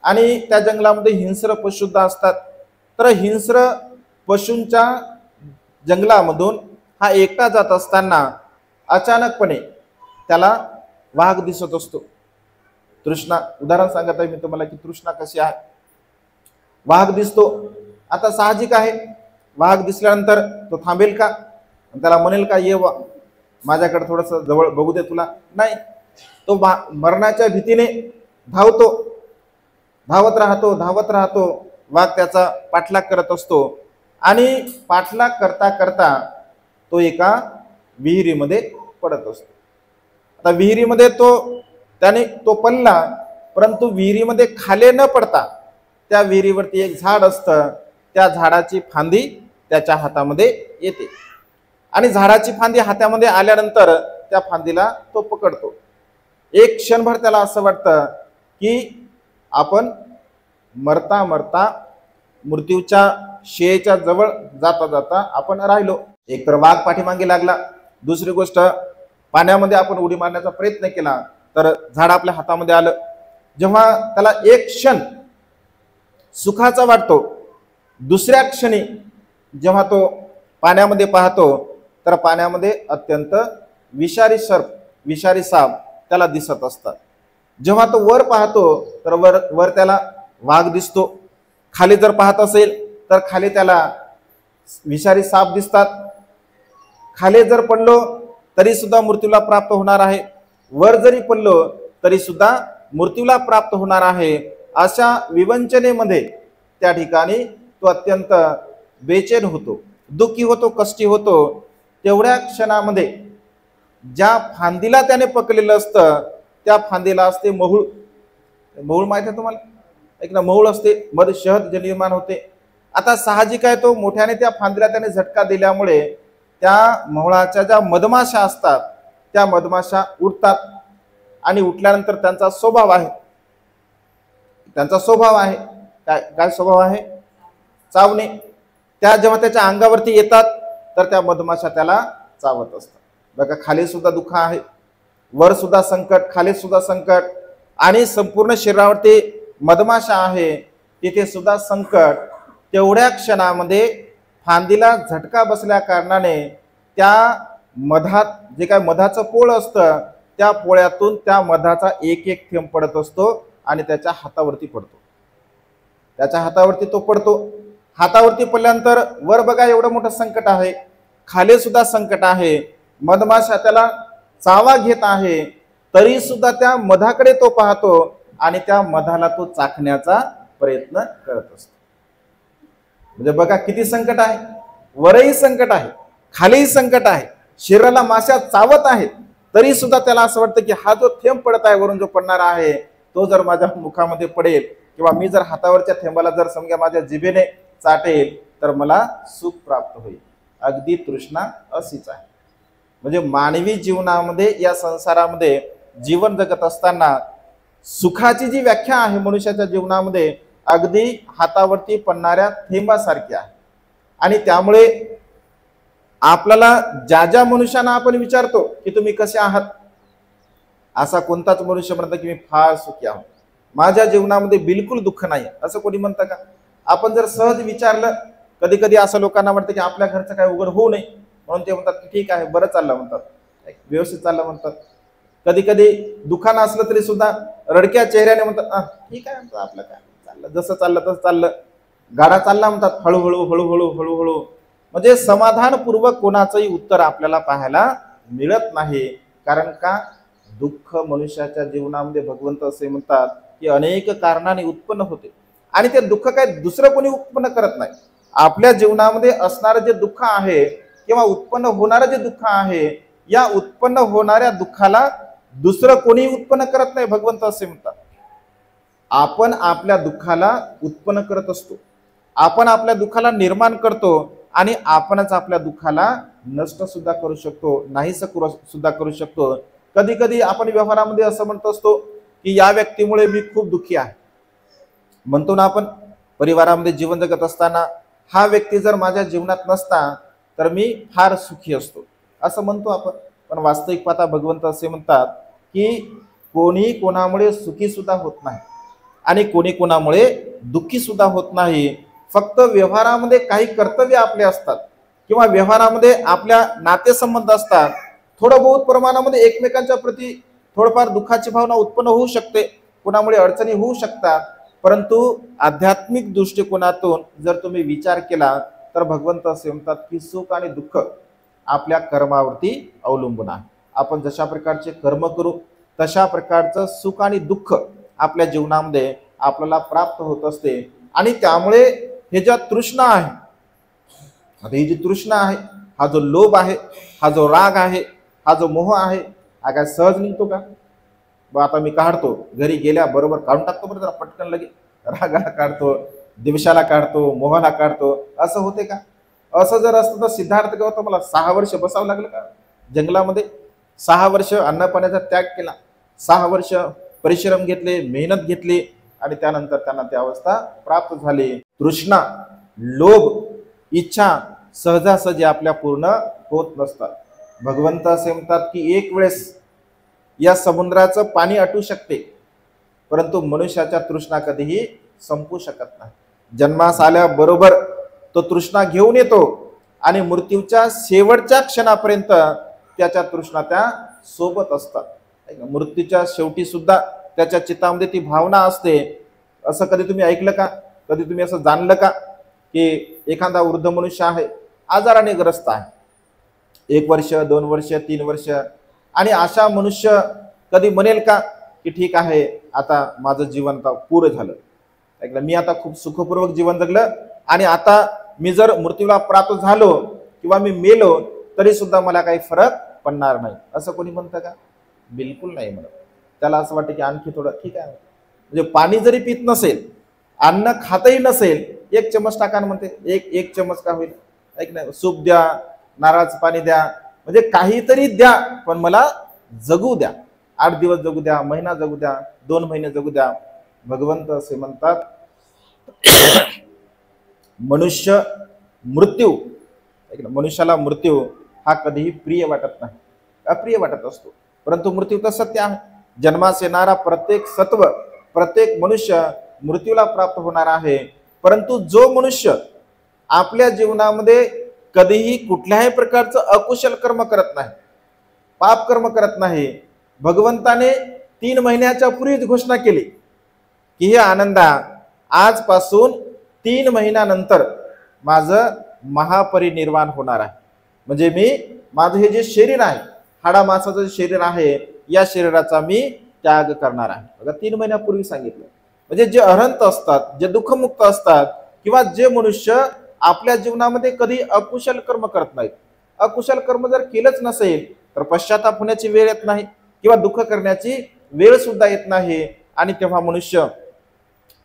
आणि त्या जंगलामध्ये हिंस्र पशुसुद्धा असतात. तर हिंस्र पशूंच्या जंगलामधून हा एकटा जात असताना अचानकपणे त्याला वाघ दिसत असतो. तृष्णा, उदाहरण सांगत आहे मी तुम्हाला की तृष्णा कशी आहे. वाघ दिसतो. आता साहजिक आहे, वाघ दिसल्यानंतर तो थांबेल का, त्याला म्हणेल का ये माझ्याकडे थोडंसं जवळ बघू दे तुला, नाही. तो मरणाच्या भीतीने धावतो, धावत राहतो, धावत राहतो. वाघ त्याचा पाठलाग करत असतो आणि पाठलाग करता करता तो एका विहिरीमध्ये पडत असतो. आता विहिरीमध्ये त्याने तो पडला, परंतु विहिरीमध्ये खाली न पडता त्या विहिरीवरती एक झाड असतं, त्या झाडाची फांदी त्याच्या हातामध्ये येते आणि झाडाची फांदी हातामध्ये आल्यानंतर त्या फांदीला तो पकडतो. एक क्षणभर त्याला असं वाटतं की आपण मरता मरता मृत्यूच्या शियेच्या जवळ जाता जाता आपण राहिलो. एक तर वाघ पाठीमागे लागला, दुसरी गोष्ट पाण्यामध्ये आपण उडी मारण्याचा प्रयत्न केला तर झाड आपल्या हातामध्ये आलं. जेव्हा त्याला एक क्षण सुखाचा वाटतो, दुसऱ्या क्षणी जेव्हा तो पाण्यामध्ये पाहतो तर पाण्यामध्ये अत्यंत विषारी सर्प, विषारी साप त्याला दिसत असतात. जेव्हा तो वर पाहतो तर वर त्याला वाघ दिसतो. खाली जर पाहत असेल तर खाली त्याला विषारी साप दिसतात, खाली जर पडलो तरी सुद्धा मृत्यूला प्राप्त होणार आहे, वर जरी पडलो तरी सुद्धा मृत्यूला प्राप्त होणार आहे. अशा विवंचनेमध्ये त्या ठिकाणी तो अत्यंत बेचैन होतो, दुःखी होतो, कष्टी होतो. तेवढ्या क्षणामध्ये ज्या फांदीला त्याने पकडलेलं असतं त्या फांदीला असते महूळ. महूळ माहिती आहे तुम्हाला? एक ना महूळ असते, मध्ये शहद जे निर्माण होते. आता साहजिक आहे तो मोठ्याने त्या फांदीला त्याने झटका दिल्यामुळे त्या महूळाच्या ज्या मधमाशा असतात त्या मधमाशा उडतात आणि उठल्यानंतर त्यांचा स्वभाव आहे काय काय स्वभाव आहे? चावणे. त्या जेव्हा त्याच्या अंगावरती येतात तर त्या मधमाशा त्याला चावत असतात. बघा, खाली सुद्धा दुःख आहे, वर सुद्धा संकट, खाली सुद्धा संकट, आणि संपूर्ण शरीरावरती मधमाशा आहे, तिथे सुद्धा संकट. तेवढ्या क्षणामध्ये फांदीला झटका बसल्या कारणाने त्या मधात जे काय मधाचं पोळ असतं त्या पोळ्यातून त्या मधाचा एक एक थेंब पडत असतो आणि त्याच्या हातावरती पडतो. त्याच्या हातावरती तो पडतो. हातावरती पडल्यानंतर वर बघा एवढं मोठं संकट आहे, खाली सुद्धा संकट आहे, मधमाशा त्याला चावा घेत आहे, तरी सुद्धा त्या मधाकडे तो पाहतो आणि त्या मधाला तो चाखण्याचा प्रयत्न करत असतो. म्हणजे बघा किती संकट आहे, वरही संकट आहे, खालीही संकट आहे, शरीराला माशा चावत आहेत, तरी सुद्धा त्याला असं वाटतं की हा जो थेंब पडत आहे वरून जो पडणारा आहे तो जर माझ्या मुखामध्ये पडेल किंवा मी जर हातावरच्या थेंबाला जर समजा माझ्या जिभेने चाटेल तर मला सुख प्राप्त होईल. अगदी तृष्णा अशीच आहे. म्हणजे मानवी जीवनामध्ये या संसारामध्ये जीवन जगत असताना सुखाची जी व्याख्या आहे मनुष्याच्या जीवनामध्ये अगदी हातावरती पडणाऱ्या थेंबासारखी आहे. आणि त्यामुळे आपल्याला ज्या ज्या मनुष्यांना आपण विचारतो की तुम्ही कसे आहात, असा कोणताच मनुष्य म्हणतो की मी फार सुखी आहोत, माझ्या जीवनामध्ये बिलकुल दुःख नाही, असं कोणी म्हणतं का? आपण जर सहज विचारलं, कधी कधी असं लोकांना वाटतं की आपल्या घरचं काय उघड होऊ नये म्हणून ते म्हणतात की ठीक आहे, बरं चाललं म्हणतात, व्यवस्थित चाललं म्हणतात. कधी कधी दुःखानं असलं तरी सुद्धा रडक्या चेहऱ्याने म्हणतात ठीक आहे म्हणतात, आपलं काय चाललं, जसं चाललं तसं चाललं, गाडा चालला म्हणतात, हळूहळू हळूहळू हळूहळू. म्हणजे समाधानपूर्वक कोणाचंही उत्तर आपल्याला पाहायला मिळत नाही. कारण का? दुःख मनुष्याच्या जीवनामध्ये भगवंत असे म्हणतात की अनेक कारणाने उत्पन्न होते आणि ते दुःख काय दुसरं कोणी उत्पन्न करत नाही. आपल्या जीवनामध्ये असणारं जे दुःख आहे किंवा उत्पन्न होणारं जे दुःख आहे, या उत्पन्न होणाऱ्या दुःखाला दुसरं कोणी उत्पन्न करत नाही, भगवंत असे म्हणतात. आपण आपल्या दुःखाला उत्पन्न करत असतो, आपण आपल्या दुःखाला निर्माण करतो आणि आपणच आपल्या दुःखाला नष्ट सुद्धा करू शकतो, नाहीस सुद्धा करू शकतो. कधी कधी आपण व्यवहारामध्ये असं म्हणत असतो की या व्यक्तीमुळे मी खूप दुःखी आहे, म्हणतो ना आपण. परिवारामध्ये जीवन जगत असताना हा व्यक्ती जर माझ्या जीवनात नसता तर मी फार सुखी असतो असं म्हणतो आपण. पण वास्तविक पाहता भगवंत असे म्हणतात की कोणी कोणामुळे सुखी सुद्धा होत नाही आणि कोणी कोणामुळे दुःखी सुद्धा होत नाही. फक्त व्यवहारामध्ये काही कर्तव्य आपले असतात किंवा व्यवहारामध्ये आपल्या नातेसंबंध असतात, थोडं बहुत प्रमाणामध्ये एकमेकांच्या प्रती थोडंफार दुःखाची भावना उत्पन्न होऊ शकते, कोणामुळे अडचणी होऊ शकतात. परंतु आध्यात्मिक दृष्टिकोनातून जर तुम्ही विचार केला तर भगवंत असे म्हणतात की सुख आणि दुःख आपल्या कर्मावरती अवलंबून आहे. आपण जशा प्रकारचे कर्म करू तशा प्रकारचं सुख आणि दुःख आपल्या जीवनामध्ये आपल्याला प्राप्त होत असते. आणि त्यामुळे हे ज्या तृष्णा आहे, आता ही जी तृष्णा आहे, हा जो लोभ आहे, हा जो राग आहे, हा जो मोह आहे, हा काय सहज निघतो का? आता मी काढतो, घरी गेल्या बरोबर काढून टाकतो, बरं जरा पटकन लगे रागाला काढतो, दिवसाला काढतो, मोहाला काढतो, असं होते का? असं जर असतं तर सिद्धार्थ गौतम मला 6 वर्ष बसावं लागलं का जंगलामध्ये? 6 वर्ष अन्नपाण्याचा त्याग केला, 6 वर्ष परिश्रम घेतले, मेहनत घेतली आणि त्यानंतर त्यांना ती अवस्था प्राप्त झाली. तृष्णा, लोभ, इच्छा सहजासहजी आपल्या पूर्ण होत नसतात. भगवंत असे म्हणतात की एक वेळेस या समुद्राचं पाणी आटू शकते परंतु मनुष्याच्या तृष्णा कधीही संपू शकत नाही. जन्मास आल्याबरोबर तो तृष्णा घेऊन येतो आणि मृत्यूच्या शेवटच्या क्षणापर्यंत त्याच्या तृष्णा त्या सोबत असतात. मृत्यूच्या शेवटी सुद्धा त्याच्या चित्तामध्ये ती भावना असते. असं कधी तुम्ही ऐकलं का? कधी तुम्ही असं जाणलं का की एखादा वृद्ध मनुष्य आहे, आजाराने ग्रस्त आहे, 1 वर्ष 2 वर्ष 3 वर्ष, आणि अशा मनुष्य कधी म्हणेल का की ठीक आहे आता माझं जीवन आता पूर्ण झालं, ऐकलं, मी आता खूप सुखपूर्वक जीवन जगलं आणि आता मी जर मृत्यूला प्राप्त झालो किंवा मी मेलो तरी सुद्धा मला काही फरक पडणार नाही, असं कोणी म्हणतं का? बिलकुल नाही म्हणत. त्याला असं वाटतं की आणखी थोडं ठीक आहे, म्हणजे पाणी जरी पित नसेल, अन्न खातही नसेल, 1 चमच टाका ना म्हणते, एक चमच का होईल, ऐक नाही, सूप द्या, नारळाचं पाणी द्या, म्हणजे काहीतरी द्या पण मला जगू द्या, 8 दिवस जगू द्या, महिना जगू द्या, 2 महिने जगू द्या. भगवंत असे म्हणतात मनुष्य मृत्यू, मनुष्याला मृत्यू हा कधीही प्रिय वाटत नाही, अप्रिय वाटत असतो, परंतु मृत्यू तर सत्य आहे. जन्मास येणारा प्रत्येक सत्व, प्रत्येक मनुष्य मृत्यूला प्राप्त होणार आहे, परंतु जो मनुष्य आपल्या जीवनामध्ये कधीही कुठल्याही प्रकारचं अकुशल कर्म करत नाही, पाप कर्म करत नाही, भगवंताने 3 महिन्याच्या पूर्वीच घोषणा केली की हे आनंदा, आजपासून 3 महिन्यानंतर माझं महापरिनिर्वाण होणार आहे, म्हणजे मी माझं हे जे शरीर आहे, हाडा मांसाचं शरीर आहे, या शरीराचा मी त्याग करणार आहे. बघा 3 महिन्यापूर्वी सांगितलं. म्हणजे जे अहंत असतात, जे दुःखमुक्त असतात, किंवा जे मनुष्य आपल्या जीवनामध्ये कधी अकुशल कर्म करत नाहीत, अकुशल कर्म जर केलंच नसेल तर पश्चाताप होण्याची वेळ येत नाही किंवा दुःख करण्याची वेळ सुद्धा येत नाही, आणि तेव्हा मनुष्य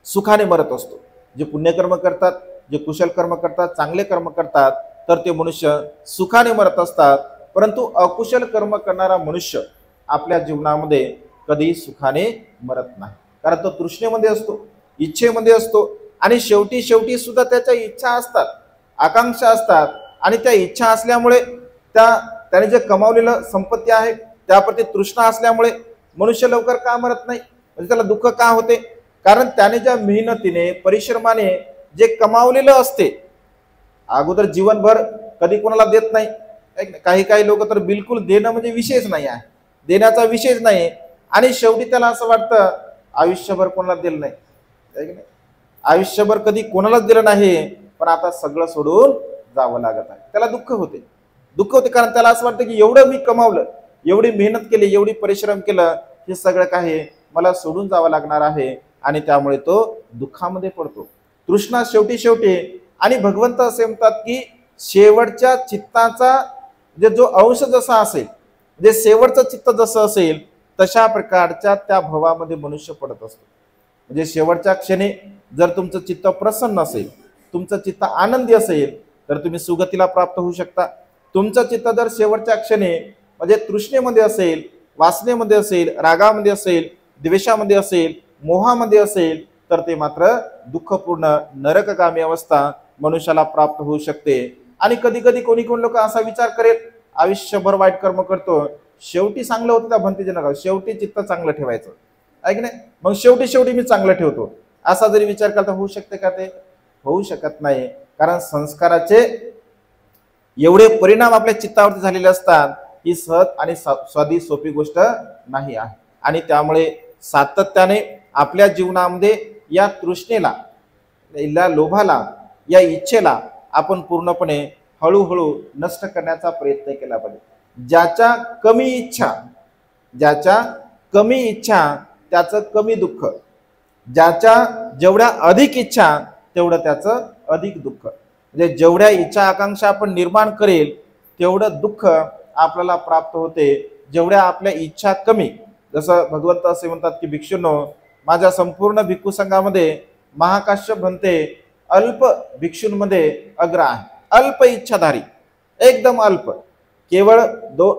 सुखाने मरत असतो. जे पुण्यकर्म करतात, जे कुशल कर्म करतात, चांगले कर्म करतात, तर ते मनुष्य सुखाने मरत असतात, परंतु अकुशल कर्म करणारा मनुष्य आपल्या जीवनामध्ये कधी सुखाने मरत नाही, कारण तो तृष्णेमध्ये असतो, इच्छेमध्ये असतो, आणि शेवटी शेवटी सुद्धा त्याच्या इच्छा असतात, आकांक्षा असतात, आणि त्या इच्छा असल्यामुळे त्याने जे कमावलेलं संपत्ती आहे त्याप्रती तृष्णा असल्यामुळे मनुष्य लवकर का मरत नाही, म्हणजे त्याला दुःख का होते? कारण त्याने ज्या मेहनतीने परिश्रमाने जे कमावलेलं असते, अगोदर जीवनभर कधी कोणाला देत नाही, काही काही लोक तर बिलकुल देणं म्हणजे विषयच नाही आहे, देण्याचा विषयच नाही, आणि शेवटी त्याला असं वाटतं आयुष्यभर कोणाला दिलं नाही, आयुष्यभर कधी कोणालाच दिलं नाही, पण आता सगळं सोडून जावं लागत आहे, त्याला दुःख होते, कारण त्याला असं वाटतं की एवढं मी कमावलं, एवढी मेहनत केली, एवढी परिश्रम केलं, हे सगळं काही मला सोडून जावं लागणार आहे, आणि त्यामुळे तो दुःखामध्ये पडतो, तृष्णा शेवटी शेवटी. आणि भगवंत असे म्हणतात की शेवटच्या चित्ताचा जो अंश जसा असेल, जे शेवटचं चित्त जसं असेल तशा प्रकारच्या त्या भवामध्ये मनुष्य पडत असतो. म्हणजे शेवटच्या क्षणी जर तुमचं चित्त प्रसन्न असेल, तुमचं चित्त आनंदी असेल, तर तुम्ही सुगतीला प्राप्त होऊ शकता. तुमचं चित्त जर शेवटच्या क्षणी म्हणजे तृष्णेमध्ये असेल, वासनेमध्ये असेल, रागामध्ये असेल, द्वेषामध्ये असेल, मोहामध्ये असेल, तर ते मात्र दुःखपूर्ण नरकगामी अवस्था मनुष्याला प्राप्त होऊ शकते. आणि कधी कधी कोणी लोक असा विचार करेल, आयुष्यभर वाईट कर्म करतो, शेवटी चांगलं होतं त्या भंतीजनक, शेवटी चित्त चांगलं ठेवायचं आहे की नाही, मग शेवटी मी चांगलं ठेवतो, असा जरी विचार करता होऊ शकते का? ते होऊ शकत नाही, कारण संस्काराचे एवढे परिणाम आपल्या चित्तावरती झालेले असतात, ही सहज आणि साधी सोपी गोष्ट नाही आहे. आणि त्यामुळे सातत्याने आपल्या जीवनामध्ये या तृष्णेला, या लोभाला, या इच्छेला आपण पूर्णपणे हळूहळू नष्ट करण्याचा प्रयत्न केला पाहिजे. ज्याच्या कमी इच्छा त्याचं कमी दुःख, ज्याच्या जेवढ्या अधिक इच्छा तेवढं त्याचं अधिक दुःख. म्हणजे जेवढ्या इच्छा आकांक्षा आपण निर्माण करेल तेवढं दुःख आपल्याला प्राप्त होते. जेवढ्या आपल्या इच्छा कमी, जसं भगवंत असे म्हणतात की भिक्षूंनो, माझ्या संपूर्ण भिक्खू संघामध्ये महाकाश्यप म्हणते अल्प भिक्षूंमध्ये अग्र आहे, अल्प इच्छाधारी, एकदम अल्प, केवळ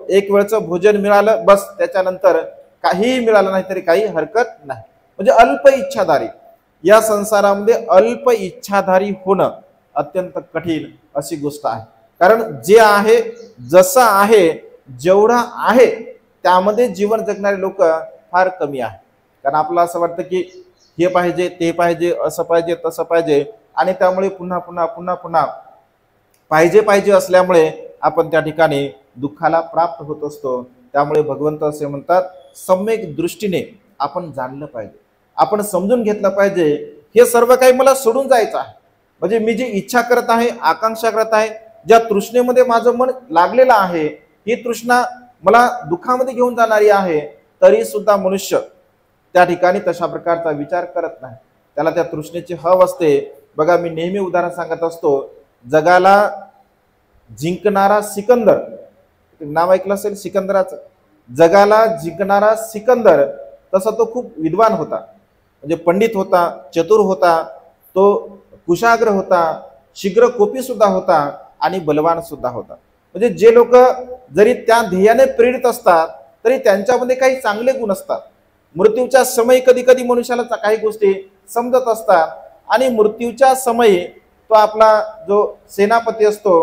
एक वेळचं भोजन मिळालं बस, त्याच्यानंतर काहीही मिळालं नाही तरी काही हरकत नाही, म्हणजे अल्प इच्छाधारी. या संसारामध्ये अल्प इच्छाधारी होणं अत्यंत कठीण अशी गोष्ट आहे, कारण जे आहे, जसं आहे, जेवढा आहे त्यामध्ये जीवन जगणारे लोक फार कमी आहे. कारण आपलं असं वाटतं की हे पाहिजे, ते पाहिजे, असं पाहिजे, तसं पाहिजे, आणि त्यामुळे पुन्हा पुन्हा पुन्हा पुन्हा पाहिजे असल्यामुळे आपण त्या ठिकाणी दुःखाला प्राप्त होत असतो. त्यामुळे भगवंत असे म्हणतात सम्यक दृष्टीने आपण जाणलं पाहिजे, आपण समजून घेतलं पाहिजे, हे सर्व काही मला सोडून जायचं आहे, म्हणजे मी जी इच्छा करत आहे, आकांक्षा करत आहे, ज्या तृष्णेमध्ये माझं मन लागलेलं आहे, ही तृष्णा मला दुःखामध्ये घेऊन जाणारी आहे, तरी सुद्धा मनुष्य त्या ठिकाणी तशा प्रकारचा विचार करत नाही. त्याला त्या तृष्णेची हव असते. बघा, मी नेहमी उदाहरण सांगत असतो, जगाला जिंकणारा सिकंदर, नाव ऐकलं असेल सिकंदराचं. जगाला जिंकणारा सिकंदर तसा तो खूप विद्वान होता, म्हणजे पंडित होता, चतुर होता, तो कुशाग्र होता, शीघ्रकोपी सुद्धा होता आणि बलवान सुद्धा होता. म्हणजे जे लोक जरी त्या ध्येयाने प्रेरित असतात तरी त्यांच्यामध्ये काही चांगले गुण असतात. मृत्यूच्या समयी कधी कधी मनुष्याला काही गोष्टी समजत असतात आणि मृत्यूच्या समयी तो आपला जो सेनापती असतो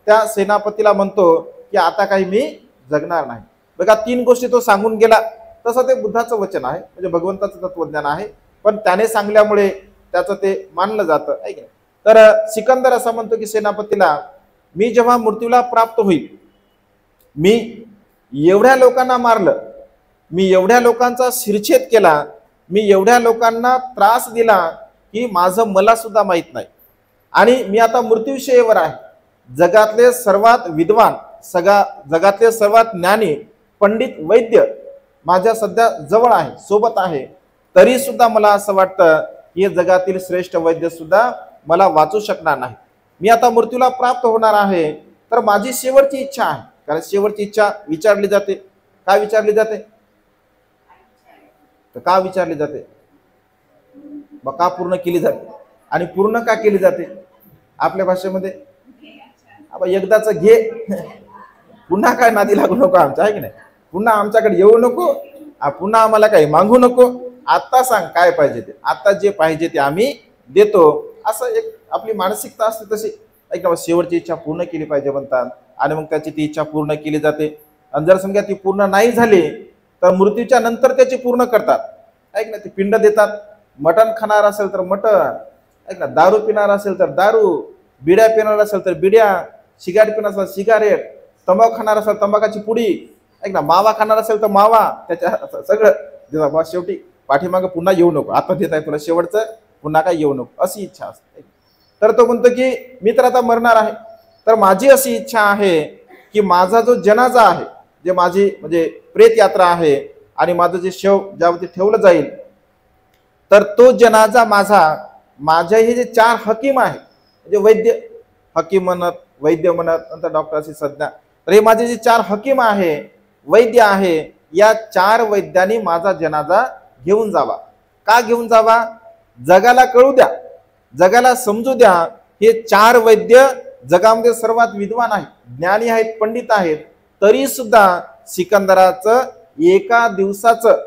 त्या सेनापतीला म्हणतो की आता काही मी जगणार नाही. बघा, 3 गोष्टी तो सांगून गेला. तसं ते बुद्धाचं वचन आहे, म्हणजे भगवंताचं तत्वज्ञान आहे, पण त्याने सांगल्यामुळे त्याचं ते मानलं जातं, आहे की नाही. तर सिकंदर असा म्हणतो की सेनापतीला, मी जेव्हा मृत्यूला प्राप्त होईल, मी एवढ्या लोकांना मारलं, मी एवढ्या लोकांचा शिरछेद केला, मी एवढ्या लोकांना त्रास दिला की माझं मला सुद्धा माहीत नाही, आणि मी आता मृत्यूशयेवर आहे. जगातले सर्वात विद्वान, जगातले सर्वात ज्ञानी पंडित वैद्य माझ्या सध्या जवळ आहे, सोबत आहे, तरी सुद्धा मला असं वाटतं की जगातील श्रेष्ठ वैद्य सुद्धा मला वाचू शकणार नाही. मी आता मृत्यूला प्राप्त होणार आहे, तर माझी शेवटची इच्छा आहे. कारण शेवटची इच्छा विचारली जाते. काय विचारली जाते? तर का विचारली जाते? मग का पूर्ण केली जाते? आणि पूर्ण का केली जाते? आपल्या भाषेमध्ये एकदाच घे, पुन्हा काय नादी लागू नको आमच्या, आहे की नाही. पुन्हा आमच्याकडे येऊ नको, पुन्हा आम्हाला काही मागू नको, आता सांग काय पाहिजे ते, आता जे पाहिजे ते आम्ही देतो. असं एक आपली मानसिकता असते तशी. एकदम शेवटची इच्छा पूर्ण केली पाहिजे म्हणतात, आणि मग त्याची ती इच्छा पूर्ण केली जाते. आणि जर समजा ती पूर्ण नाही झाली तर मृत्यूच्या नंतर त्याची पूर्ण करतात, ऐक ना. ती पिंड देतात. मटण खाणार असेल तर मटण, ऐक ना. दारू पिणार असेल तर दारू, बिड्या पिणार असेल तर बिड्या, सिगारेट पिणार असेल सिगारेट, तंबाखू खाणार असेल तंबाखाची पुडी, ऐक ना. मावा खाणार असेल तर मावा, त्याच्या सगळं देतात. शेवटी पाठीमागं पुन्हा येऊ नको, आता देत आहे तुला शेवटचं, पुन्हा काय येऊ नको, अशी इच्छा असते. तर तो म्हणतो की मी तर आता मरणार आहे, तर माझी अशी इच्छा आहे की माझा जो जनाजा आहे, जे माझी म्हणजे प्रेत यात्रा आहे, आणि माझं जे शव ज्यावरती ठेवलं जाईल, तर तो जनाजा माझ्या हे जे 4 हकीम आहे, म्हणजे वैद्य, हकीम म्हणत, वैद्य म्हणत, नंतर डॉक्टर अशी संज्ञा, तर हे माझे जे 4 हकीम आहे, वैद्य आहे, या 4 वैद्यांनी माझा जनाजा घेऊन जावा. का घेऊन जावा? जगाला कळू द्या, जगाला समजू द्या, हे 4 वैद्य जगामध्ये सर्वात विद्वान आहेत, ज्ञानी आहेत, पंडित आहेत, तरी सुद्धा सिकंदराचं एका दिवसाचं,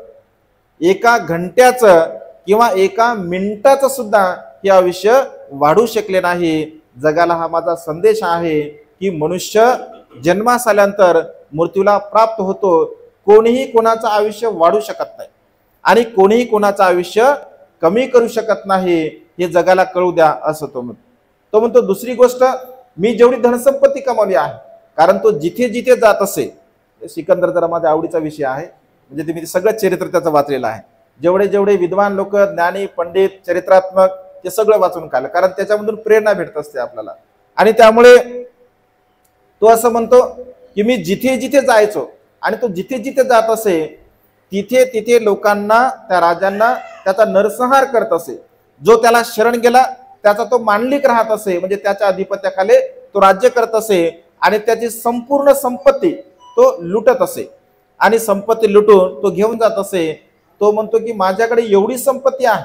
एका घंट्याचं किंवा एका मिनिटाचं सुद्धा हे आयुष्य वाढू शकले नाही. जगाला हा माझा संदेश आहे की मनुष्य जन्मास आल्यानंतर मृत्यूला प्राप्त होतो. कोणीही कोणाचं आयुष्य वाढू शकत नाही आणि कोणीही कोणाचं आयुष्य कमी करू शकत नाही, हे जगाला कळू द्या, असं तो म्हणतो. दुसरी गोष्ट, मी जेवढी धनसंपत्ती कमावली आहे, कारण तो जिथे जिथे जात असे, सिकंदर जरा माझ्या आवडीचा विषय आहे, म्हणजे तुम्ही सगळं चरित्र त्याचं वाचलेलं आहे. जेवढे विद्वान लोक, ज्ञानी, पंडित, चरित्रात्मक, ते सगळं वाचून काढलं, कारण त्याच्यामधून प्रेरणा भेटत असते आपल्याला. आणि त्यामुळे तो असं म्हणतो की मी जिथे जिथे जायचो, आणि तो जिथे जिथे जात असे तिथे तिथे लोकांना, त्या राजांना त्याचा नरसंहार करत असे. जो त्याला शरण गेला त्याचा तो मांडलिक राहत असे, म्हणजे त्याच्या अधिपत्याखाली तो राज्य करत असे, आणि त्याची संपूर्ण संपत्ती तो लुटत असे, आणि संपत्ती लुटून तो घेऊन जात असे. तो म्हणतो की माझ्याकडे एवढी संपत्ती आहे,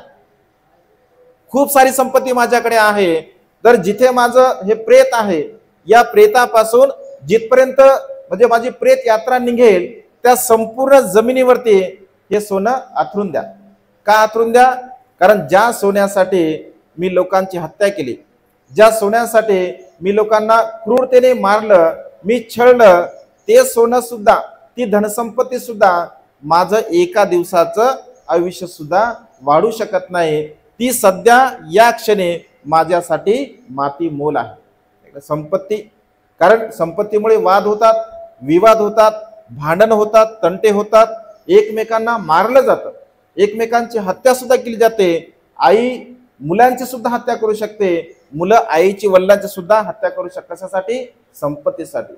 खूप सारी संपत्ती माझ्याकडे आहे, तर जिथे माझं हे प्रेत आहे, या प्रेतापासून जिथपर्यंत म्हणजे माझी प्रेत यात्रा निघेल, त्या संपूर्ण जमिनीवरती हे सोनं आथरून द्या. का आथरून द्या? कारण ज्या सोन्यासाठी मी लोकांची हत्या केली, ज्या सोन्यासाठी मी लोकांना क्रूरतेने मारलं, मी छळलं, ते सोनं सुद्धा, ती धनसंपत्ती सुद्धा माझं एका दिवसाचं आयुष्य सुद्धा वाढू शकत नाही. ती सध्या या क्षणी माझ्यासाठी माती मोल आहे. संपत्ती, कारण संपत्तीमुळे वाद होतात, विवाद होतात, भांडण होतात, तंटे होतात, एकमेकांना मारलं जातं, एकमेकांची हत्या सुद्धा केली जाते. आई मुलांची सुद्धा हत्या करू शकते, मुलं आईची वडिलांची सुद्धा हत्या करू शकतात. कशासाठी? संपत्तीसाठी.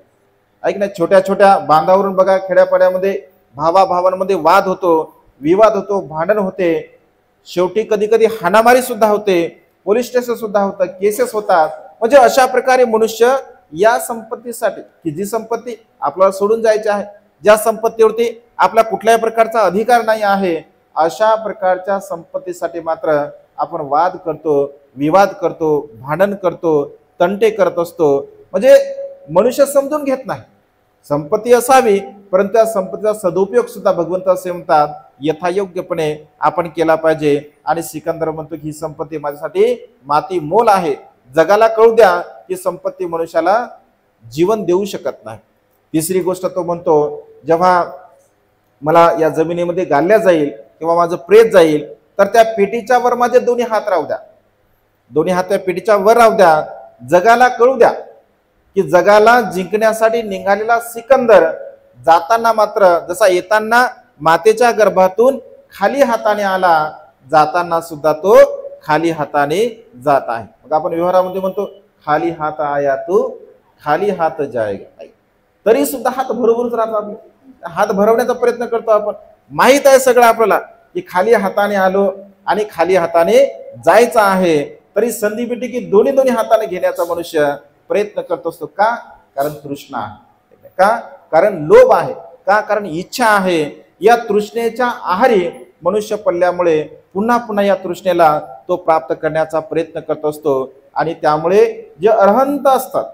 ऐक ना, छोट्या छोट्या बांधावरून बघा, खेड्यापाड्यामध्ये भावाभावांमध्ये वाद होतो, विवाद होतो, भांडण होते, शेवटी कधी कधी हाणामारी सुद्धा होते, पोलीस स्टेशन सुद्धा होतं, केसेस होतात. म्हणजे अशा प्रकारे मनुष्य या संपत्तीसाठी, की जी संपत्ती आपल्याला सोडून जायची आहे, ज्या संपत्तीवरती आपला कुठल्याही प्रकारचा अधिकार नाही आहे, अशा प्रकारच्या संपत्तीसाठी मात्र आपण वाद करतो, विवाद करतो, भांडण करतो, तंटे करत असतो. म्हणजे मनुष्य समजून घेत नाही. संपत्ती असावी, परंतु त्या संपत्तीचा सदुपयोग सुद्धा भगवंत असे म्हणतात यथायोग्यपणे आपण केला पाहिजे. आणि सिकंदर म्हणतो की ही संपत्ती माझ्यासाठी माती मोल आहे. जगाला कळू द्या की संपत्ती मनुष्याला जीवन देऊ शकत नाही. तिसरी गोष्ट तो म्हणतो, जेव्हा मला या जमिनीमध्ये गाळल्या जाईल किंवा माझं प्रेत जाईल, तर त्या पेटीच्या वर माझे दोन्ही हात राहू द्या. दोन्ही हात त्या पेटीच्या वर राहू द्या. जगाला कळू द्या की जगाला जिंकण्यासाठी निघालेला सिकंदर जाताना मात्र जसा येताना मातेच्या गर्भातून खाली हाताने आला, जाताना सुद्धा तो खाली हाताने जात आहे. मग आपण व्यवहारामध्ये म्हणतो खाली हात आया तू खाली हात जाएगा. तरी सुद्धा हात भरभरूच राहतात. हात भरवण्याचा प्रयत्न करतो आपण. माहित आहे सगळं आपल्याला की खाली हाताने आलो आणि खाली हाताने जायचं आहे, तरी संधी भेटी की दोन्ही दोन्ही हाताने घेण्याचा मनुष्य प्रयत्न करत असतो. का? कारण तृष्णा आहे. का? कारण लोभ आहे. का? कारण इच्छा आहे. या तृष्णेच्या आहारी मनुष्य पडल्यामुळे पुन्हा पुन्हा या तृष्णेला तो प्राप्त करण्याचा प्रयत्न करत असतो. आणि त्यामुळे जे अरहंत असतात,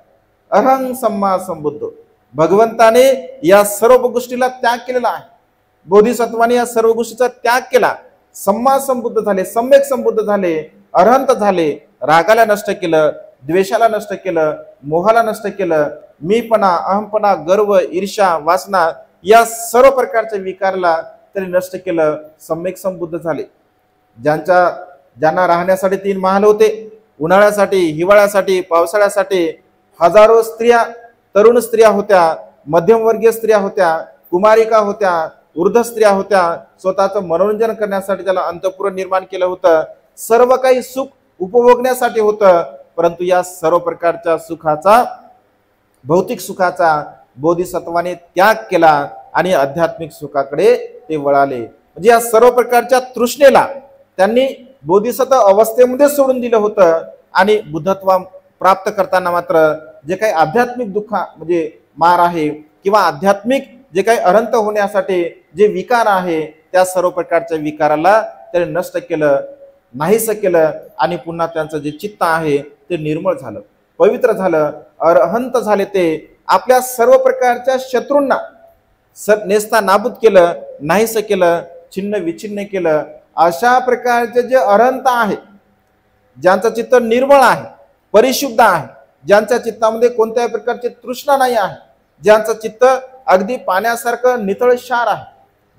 अरहं सम्मा संबुद्ध, भगवंताने या सर्व गोष्टीला त्याग केलेला आहे. बोधिसत्वाने या सर्व गोष्टीचा त्याग केला, सम्मा संबुद्ध झाले, सम्यक संबुद्ध झाले, अरहंत झाले. रागाला नष्ट केलं, द्वेषाला नष्ट केलं, मोहाला नष्ट केलं, मीपणा, अहमपणा, गर्व, ईर्ष्या, वासना या सर्व प्रकारच्या विकारला तरी नष्ट केलं. सम्यक संबुद्ध झाले. ज्यांना राहण्यासाठी 3 महाल होते, उन्हाळ्यासाठी, हिवाळ्यासाठी, पावसाळ्यासाठी, हजारो स्त्रिया, तरुण स्त्रिया होत्या, मध्यमवर्गीय स्त्रिया होत्या, कुमारिका होत्या, वृद्ध स्त्रिया होत्या. स्वतःचं मनोरंजन करण्यासाठी त्याला अंतःपुर निर्माण केलं होतं. सर्व काही सुख उपभोगण्यासाठी होतं. परंतु या सर्व प्रकारच्या सुखाचा, भौतिक सुखाचा बोधिसत्वाने त्याग केला आणि आध्यात्मिक सुखाकडे ते वळाले. म्हणजे या सर्व प्रकारच्या तृष्णेला त्यांनी बोधिसत्व अवस्थेमध्ये सोडून दिलं होतं. आणि बुद्धत्व प्राप्त करताना मात्र जे काही आध्यात्मिक दुःख म्हणजे मार आहे किंवा आध्यात्मिक जे काही अरहंत होण्यासाठी जे विकार आहे, त्या सर्व प्रकारच्या विकाराला त्याने नष्ट केलं, नाहीस केलं. आणि पुन्हा त्यांचं जे चित्त आहे ते निर्मळ झालं, पवित्र झालं, अरहंत झाले. ते आपल्या सर्व प्रकारच्या शत्रूंना नेस्ता नाबूद केलं, नाहीस केलं, छिन्न विछिन्न केलं. अशा प्रकारचे जे अरहंत आहे, ज्यांचं चित्त निर्मळ आहे, परिशुद्ध आहे, ज्यांच्या चित्तामध्ये कोणत्याही प्रकारची तृष्णा नाही आहे, ज्यांचं चित्त अगदी पाण्यासारखं नितळ क्षार आहे,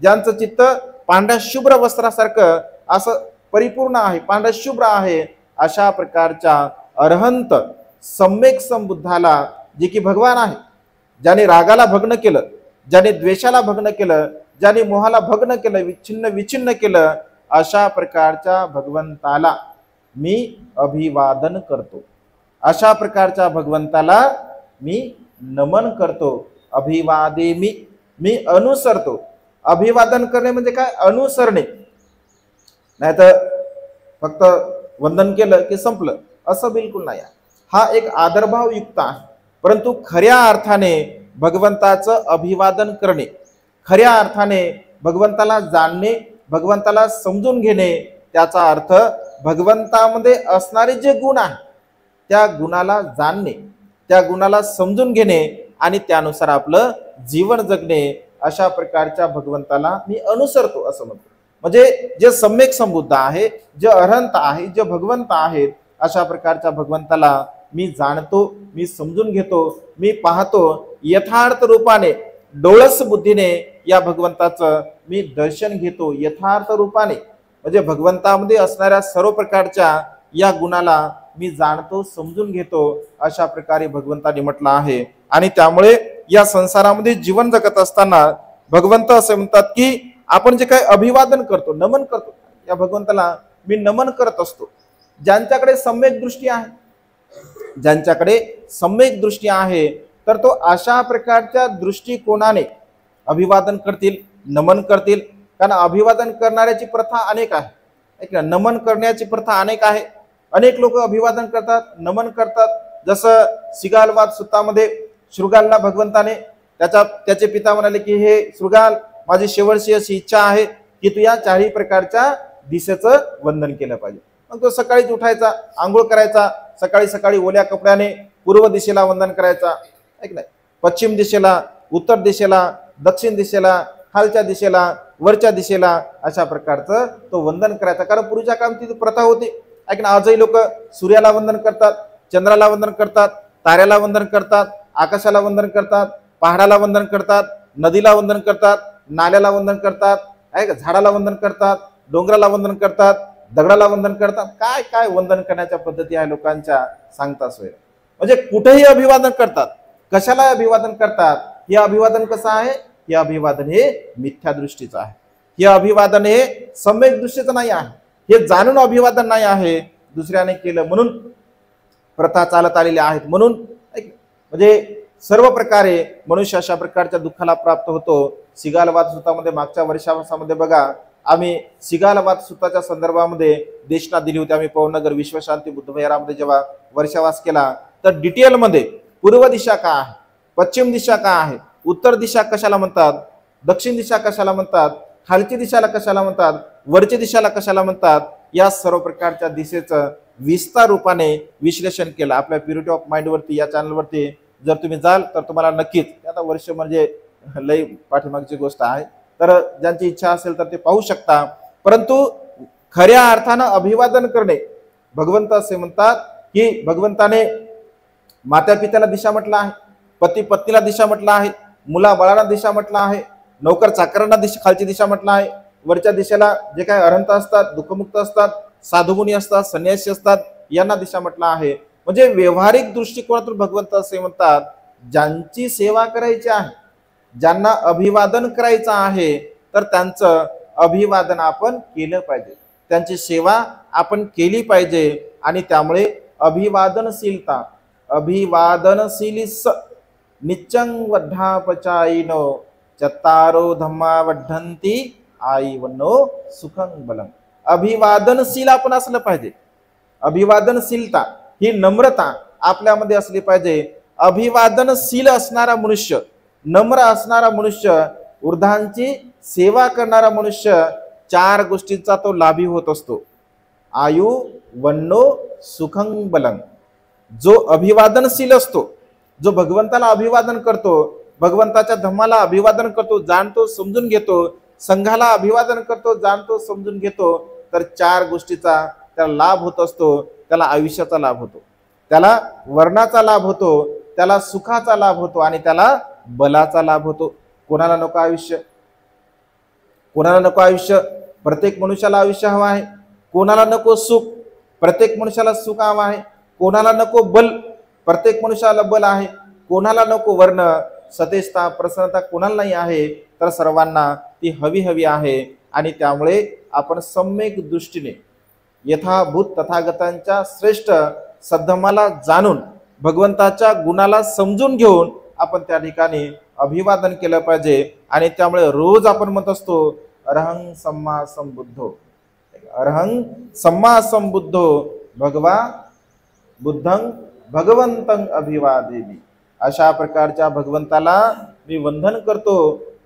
ज्यांचं चित्त पांढऱ्या शुभ्र वस्त्रासारखं असं परिपूर्ण आहे, पांढऱ्या शुभ्र आहे, अशा प्रकारच्या अरहंत सम्यक संबुद्धाला, जे की भगवान आहे, ज्याने रागाला भग्न केलं, ज्याने द्वेषाला भग्न केलं, ज्याने मोहाला भग्न केलं, विच्छिन्न विच्छिन्न केलं, अशा प्रकारच्या भगवंताला मी अभिवादन करतो. अशा प्रकारच्या भगवंताला मी नमन करतो. अभिवादे मी अनुसरतो. अभिवादन करणे म्हणजे काय? अनुसरणे. नाही तर फक्त वंदन केलं की संपलं, असं बिलकुल नाही. हा एक आदरभाव युक्त आहे. परंतु खऱ्या अर्थाने भगवंताचं अभिवादन करणे, खऱ्या अर्थाने भगवंताला जाणणे, भगवंताला समजून घेणे, त्याचा अर्थ भगवंतामध्ये असणारे जे गुण आहे त्या गुणाला जाणणे, त्या गुणाला समजून घेणे आणि त्यानुसार आपलं जीवन जगणे. अशा प्रकारच्या भगवंताला मी अनुसरतो असं म्हणतो. म्हणजे जे सम्यक संबुद्ध आहे, जे अरहंत आहे, जे भगवंत आहेत, अशा प्रकारच्या भगवंताला मी जाणतो, मी समजून घेतो, मी पाहतो. यथार्थ रूपाने, डोळस बुद्धीने या भगवंताचं मी दर्शन घेतो. यथार्थ रूपाने म्हणजे भगवंतामध्ये असणाऱ्या सर्व प्रकारच्या या गुणाला मी जाणतो, समजून घेतो, अशा प्रकारे भगवंताने म्हटलं आहे. आणि त्यामुळे या संसारामध्ये जीवन जगत असताना भगवंत असे म्हणतात की आपण जे काही अभिवादन करतो, नमन करतो, या भगवंताला मी नमन करत असतो. ज्यांच्याकडे सम्यक दृष्टी आहे, ज्यांच्याकडे सम्यक दृष्टी आहे तर तो अशा प्रकारच्या दृष्टिकोनाने अभिवादन करतील, नमन करतील. कारण अभिवादन करणाऱ्याची प्रथा अनेक आहे, ऐक ना, नमन करण्याची प्रथा अनेक आहे. अनेक लोक अभिवादन करतात, नमन करतात. जसं सिगालवाद सुत्तामध्ये शृगालला भगवंताने त्याचे पिता म्हणाले की हे शृगाल, माझी शेवटची अशी इच्छा आहे की तू या चारही प्रकारच्या दिशेचं वंदन केलं पाहिजे. मग तो सकाळीच उठायचा, आंघोळ करायचा, सकाळी सकाळी ओल्या कपड्याने पूर्व दिशेला वंदन करायचा, ऐक नाही, पश्चिम दिशेला, उत्तर दिशेला, दक्षिण दिशेला, खालच्या दिशेला, वरच्या दिशेला, अशा प्रकारचं तो वंदन करायचा. कारण पूर्वीच्या काळात ती प्रथा होती, ऐक ना. आजही लोक सूर्याला वंदन करतात, चंद्राला वंदन करतात, ताऱ्याला वंदन करतात, आकाशाला वंदन करतात, पहाडाला वंदन करतात, नदीला वंदन करतात, नाल्याला वंदन करतात, ऐक, झाडाला वंदन करतात, डोंगराला वंदन करतात, दगडाला वंदन करतात. काय काय वंदन करण्याच्या पद्धती आहे लोकांच्या, सांगता सोय. म्हणजे कुठेही अभिवादन करतात. कशाला अभिवादन करतात? हे अभिवादन कसं आहे? हे अभिवादन हे मिथ्या दृष्टीचं आहे. हे अभिवादन हे सम्यक दृष्टीचं नाही आहे. हे जाणून अभिवादन नाही आहे, दुसऱ्याने केलं म्हणून प्रथा चालत आलेल्या आहेत. म्हणून म्हणजे सर्व प्रकारे मनुष्य अशा प्रकारच्या दुःखाला प्राप्त होतो. सिगालवाद सुतामध्ये मागच्या वर्षामध्ये बघा, आम्ही सिगालवाद सुताच्या संदर्भामध्ये देशना दिली होती. आम्ही पवननगर विश्वशांती बुद्धविहारामध्ये जेव्हा वर्षावास केला तर डिटेलमध्ये पूर्व दिशा का आहे, पश्चिम दिशा का आहे, उत्तर दिशा कशाला म्हणतात, दक्षिण दिशा कशाला म्हणतात, खालची दिशाला कशाला म्हणतात, वरची दिशाला कशाला म्हणतात, या सर्व प्रकारच्या दिशेचं विस्तार रूपाने विश्लेषण केलं. आपल्या प्युरिटी ऑफ माइंड वरती, या चॅनलवरती जर तुम्ही जाल तर तुम्हाला नक्कीच, आता वर्ष म्हणजे लई पाठीमागची गोष्ट आहे, तर ज्यांची इच्छा असेल तर ते पाहू शकता. परंतु खऱ्या अर्थानं अभिवादन करणे, भगवंत असे म्हणतात की भगवंताने माता पित्याला दिशा म्हटलं आहे, पती पत्नीला दिशा म्हटलं आहे, मुला बाळाला दिशा म्हटलं आहे, नौकर चाकरांना खालची दिशा म्हटलं आहे, वरच्या दिशेला जे काही अरहंत असतात, दुःखमुक्त असतात, साधुमुनी असतात, संन्यासी असतात, यांना दिशा म्हटलं आहे. म्हणजे व्यवहारिक दृष्टिकोनातून भगवंत असे म्हणतात, ज्यांची सेवा करायची आहे, ज्यांना अभिवादन करायचं आहे, तर त्यांचं अभिवादन आपण केलं पाहिजे, त्यांची सेवा आपण केली पाहिजे. आणि त्यामुळे अभिवादनशीलता, अभिवादनशीलिस निच्चंग वड्ढापचायिनो चत्तारो धम्मा वड्ढंती आई वन्नो सुखं बलम. अभिवादनशील आपण असलं पाहिजे. अभिवादनशीलता ही नम्रता आपल्यामध्ये असली पाहिजे. अभिवादनशील असणारा मनुष्य, नम्र असणारा मनुष्य, वृद्धांची सेवा करणारा मनुष्य, चार गोष्टींचा तो लाभी होत असतो. आयु वन्नो सुखं बलम. जो अभिवादनशील असतो, जो भगवंताला अभिवादन करतो, भगवंताच्या धम्माला अभिवादन करतो, जाणतो समजून घेतो, संघाला अभिवादन करतो, जाणतो समजून घेतो, तर चार गोष्टीचा त्याला लाभ होत असतो. त्याला आयुष्याचा लाभ होतो, त्याला वर्णाचा लाभ होतो, त्याला सुखाचा लाभ होतो आणि त्याला बलाचा लाभ होतो. कोणाला नको आयुष्य? कोणाला नको आयुष्य? प्रत्येक मनुष्याला आयुष्य हवं आहे. कोणाला नको सुख? प्रत्येक मनुष्याला सुख हवं आहे. कोणाला नको बल? प्रत्येक मनुष्याला बल आहे. कोणाला नको वर्ण, सतेजता, प्रसन्नता कोणाला नाही आहे, तर सर्वांना ती हवी हवी आहे. आणि त्यामुळे आपण सम्यक दृष्टीने यथाभूत तथागतांच्या श्रेष्ठ सद्धमाला जाणून, भगवंताच्या गुणाला समजून घेऊन आपण त्या ठिकाणी अभिवादन केलं पाहिजे. आणि त्यामुळे रोज आपण म्हणत असतो, अरहं सम्मा संबुद्धो, अरहं सम्मा संबुद्धो भगवा बुद्धं भगवंतं अभिवादेमी. अशा प्रकारच्या भगवंताला मी वंदन करतो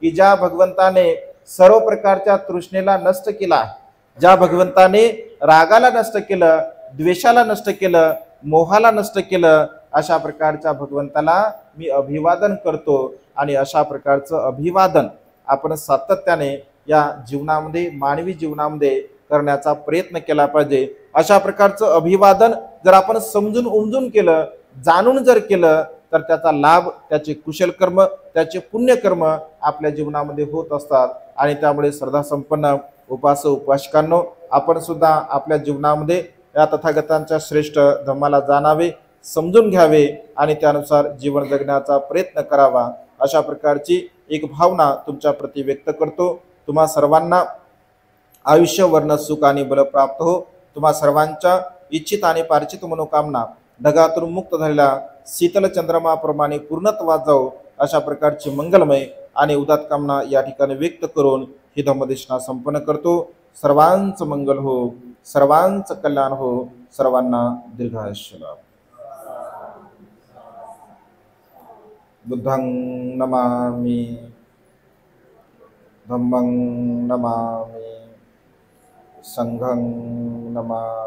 की ज्या भगवंताने सर्व प्रकारच्या तृष्णेला नष्ट केला, ज्या भगवंताने रागाला नष्ट केलं, द्वेषाला नष्ट केलं, मोहाला नष्ट केलं, अशा प्रकारच्या भगवंताला मी अभिवादन करतो. आणि अशा प्रकारचं अभिवादन आपण सातत्याने या जीवनामध्ये, मानवी जीवनामध्ये करण्याचा प्रयत्न केला पाहिजे. अशा प्रकारचं अभिवादन जर आपण समजून उमजून केलं, जाणून जर केलं, तर त्याचा लाभ, त्याचे कुशल कर्म, त्याचे पुण्यकर्म आपल्या जीवनामध्ये होत असतात. आणि त्यामुळे श्रद्धा संपन्न उपासक उपासकांनो, आपण सुद्धा आपल्या जीवनामध्ये या तथागतांच्या श्रेष्ठ धम्माला जाणावे, समजून घ्यावे आणि त्यानुसार जीवन जगण्याचा प्रयत्न करावा. अशा प्रकारची एक भावना तुमच्या प्रती व्यक्त करतो. तुम्हा सर्वांना आयुष्य, वर्ण, सुख आणि बल प्राप्त हो. तुम्हा सर्वांच्या इच्छित आणि पार्चित मनोकामना ढगातून मुक्त झालेला शीतल चंद्रमाप्रमाणे पूर्णत्वात जाऊ अशा प्रकारची मंगलमय आणि उदात कामना या ठिकाणी व्यक्त करून ही धम्मदेशना संपन्न करतो. सर्वांचं मंगल हो, सर्वांचं कल्याण हो, सर्वांना दीर्घायुष्य लाभ. बुद्धं नमामि, धम्मं नमामि, संघं नमामि.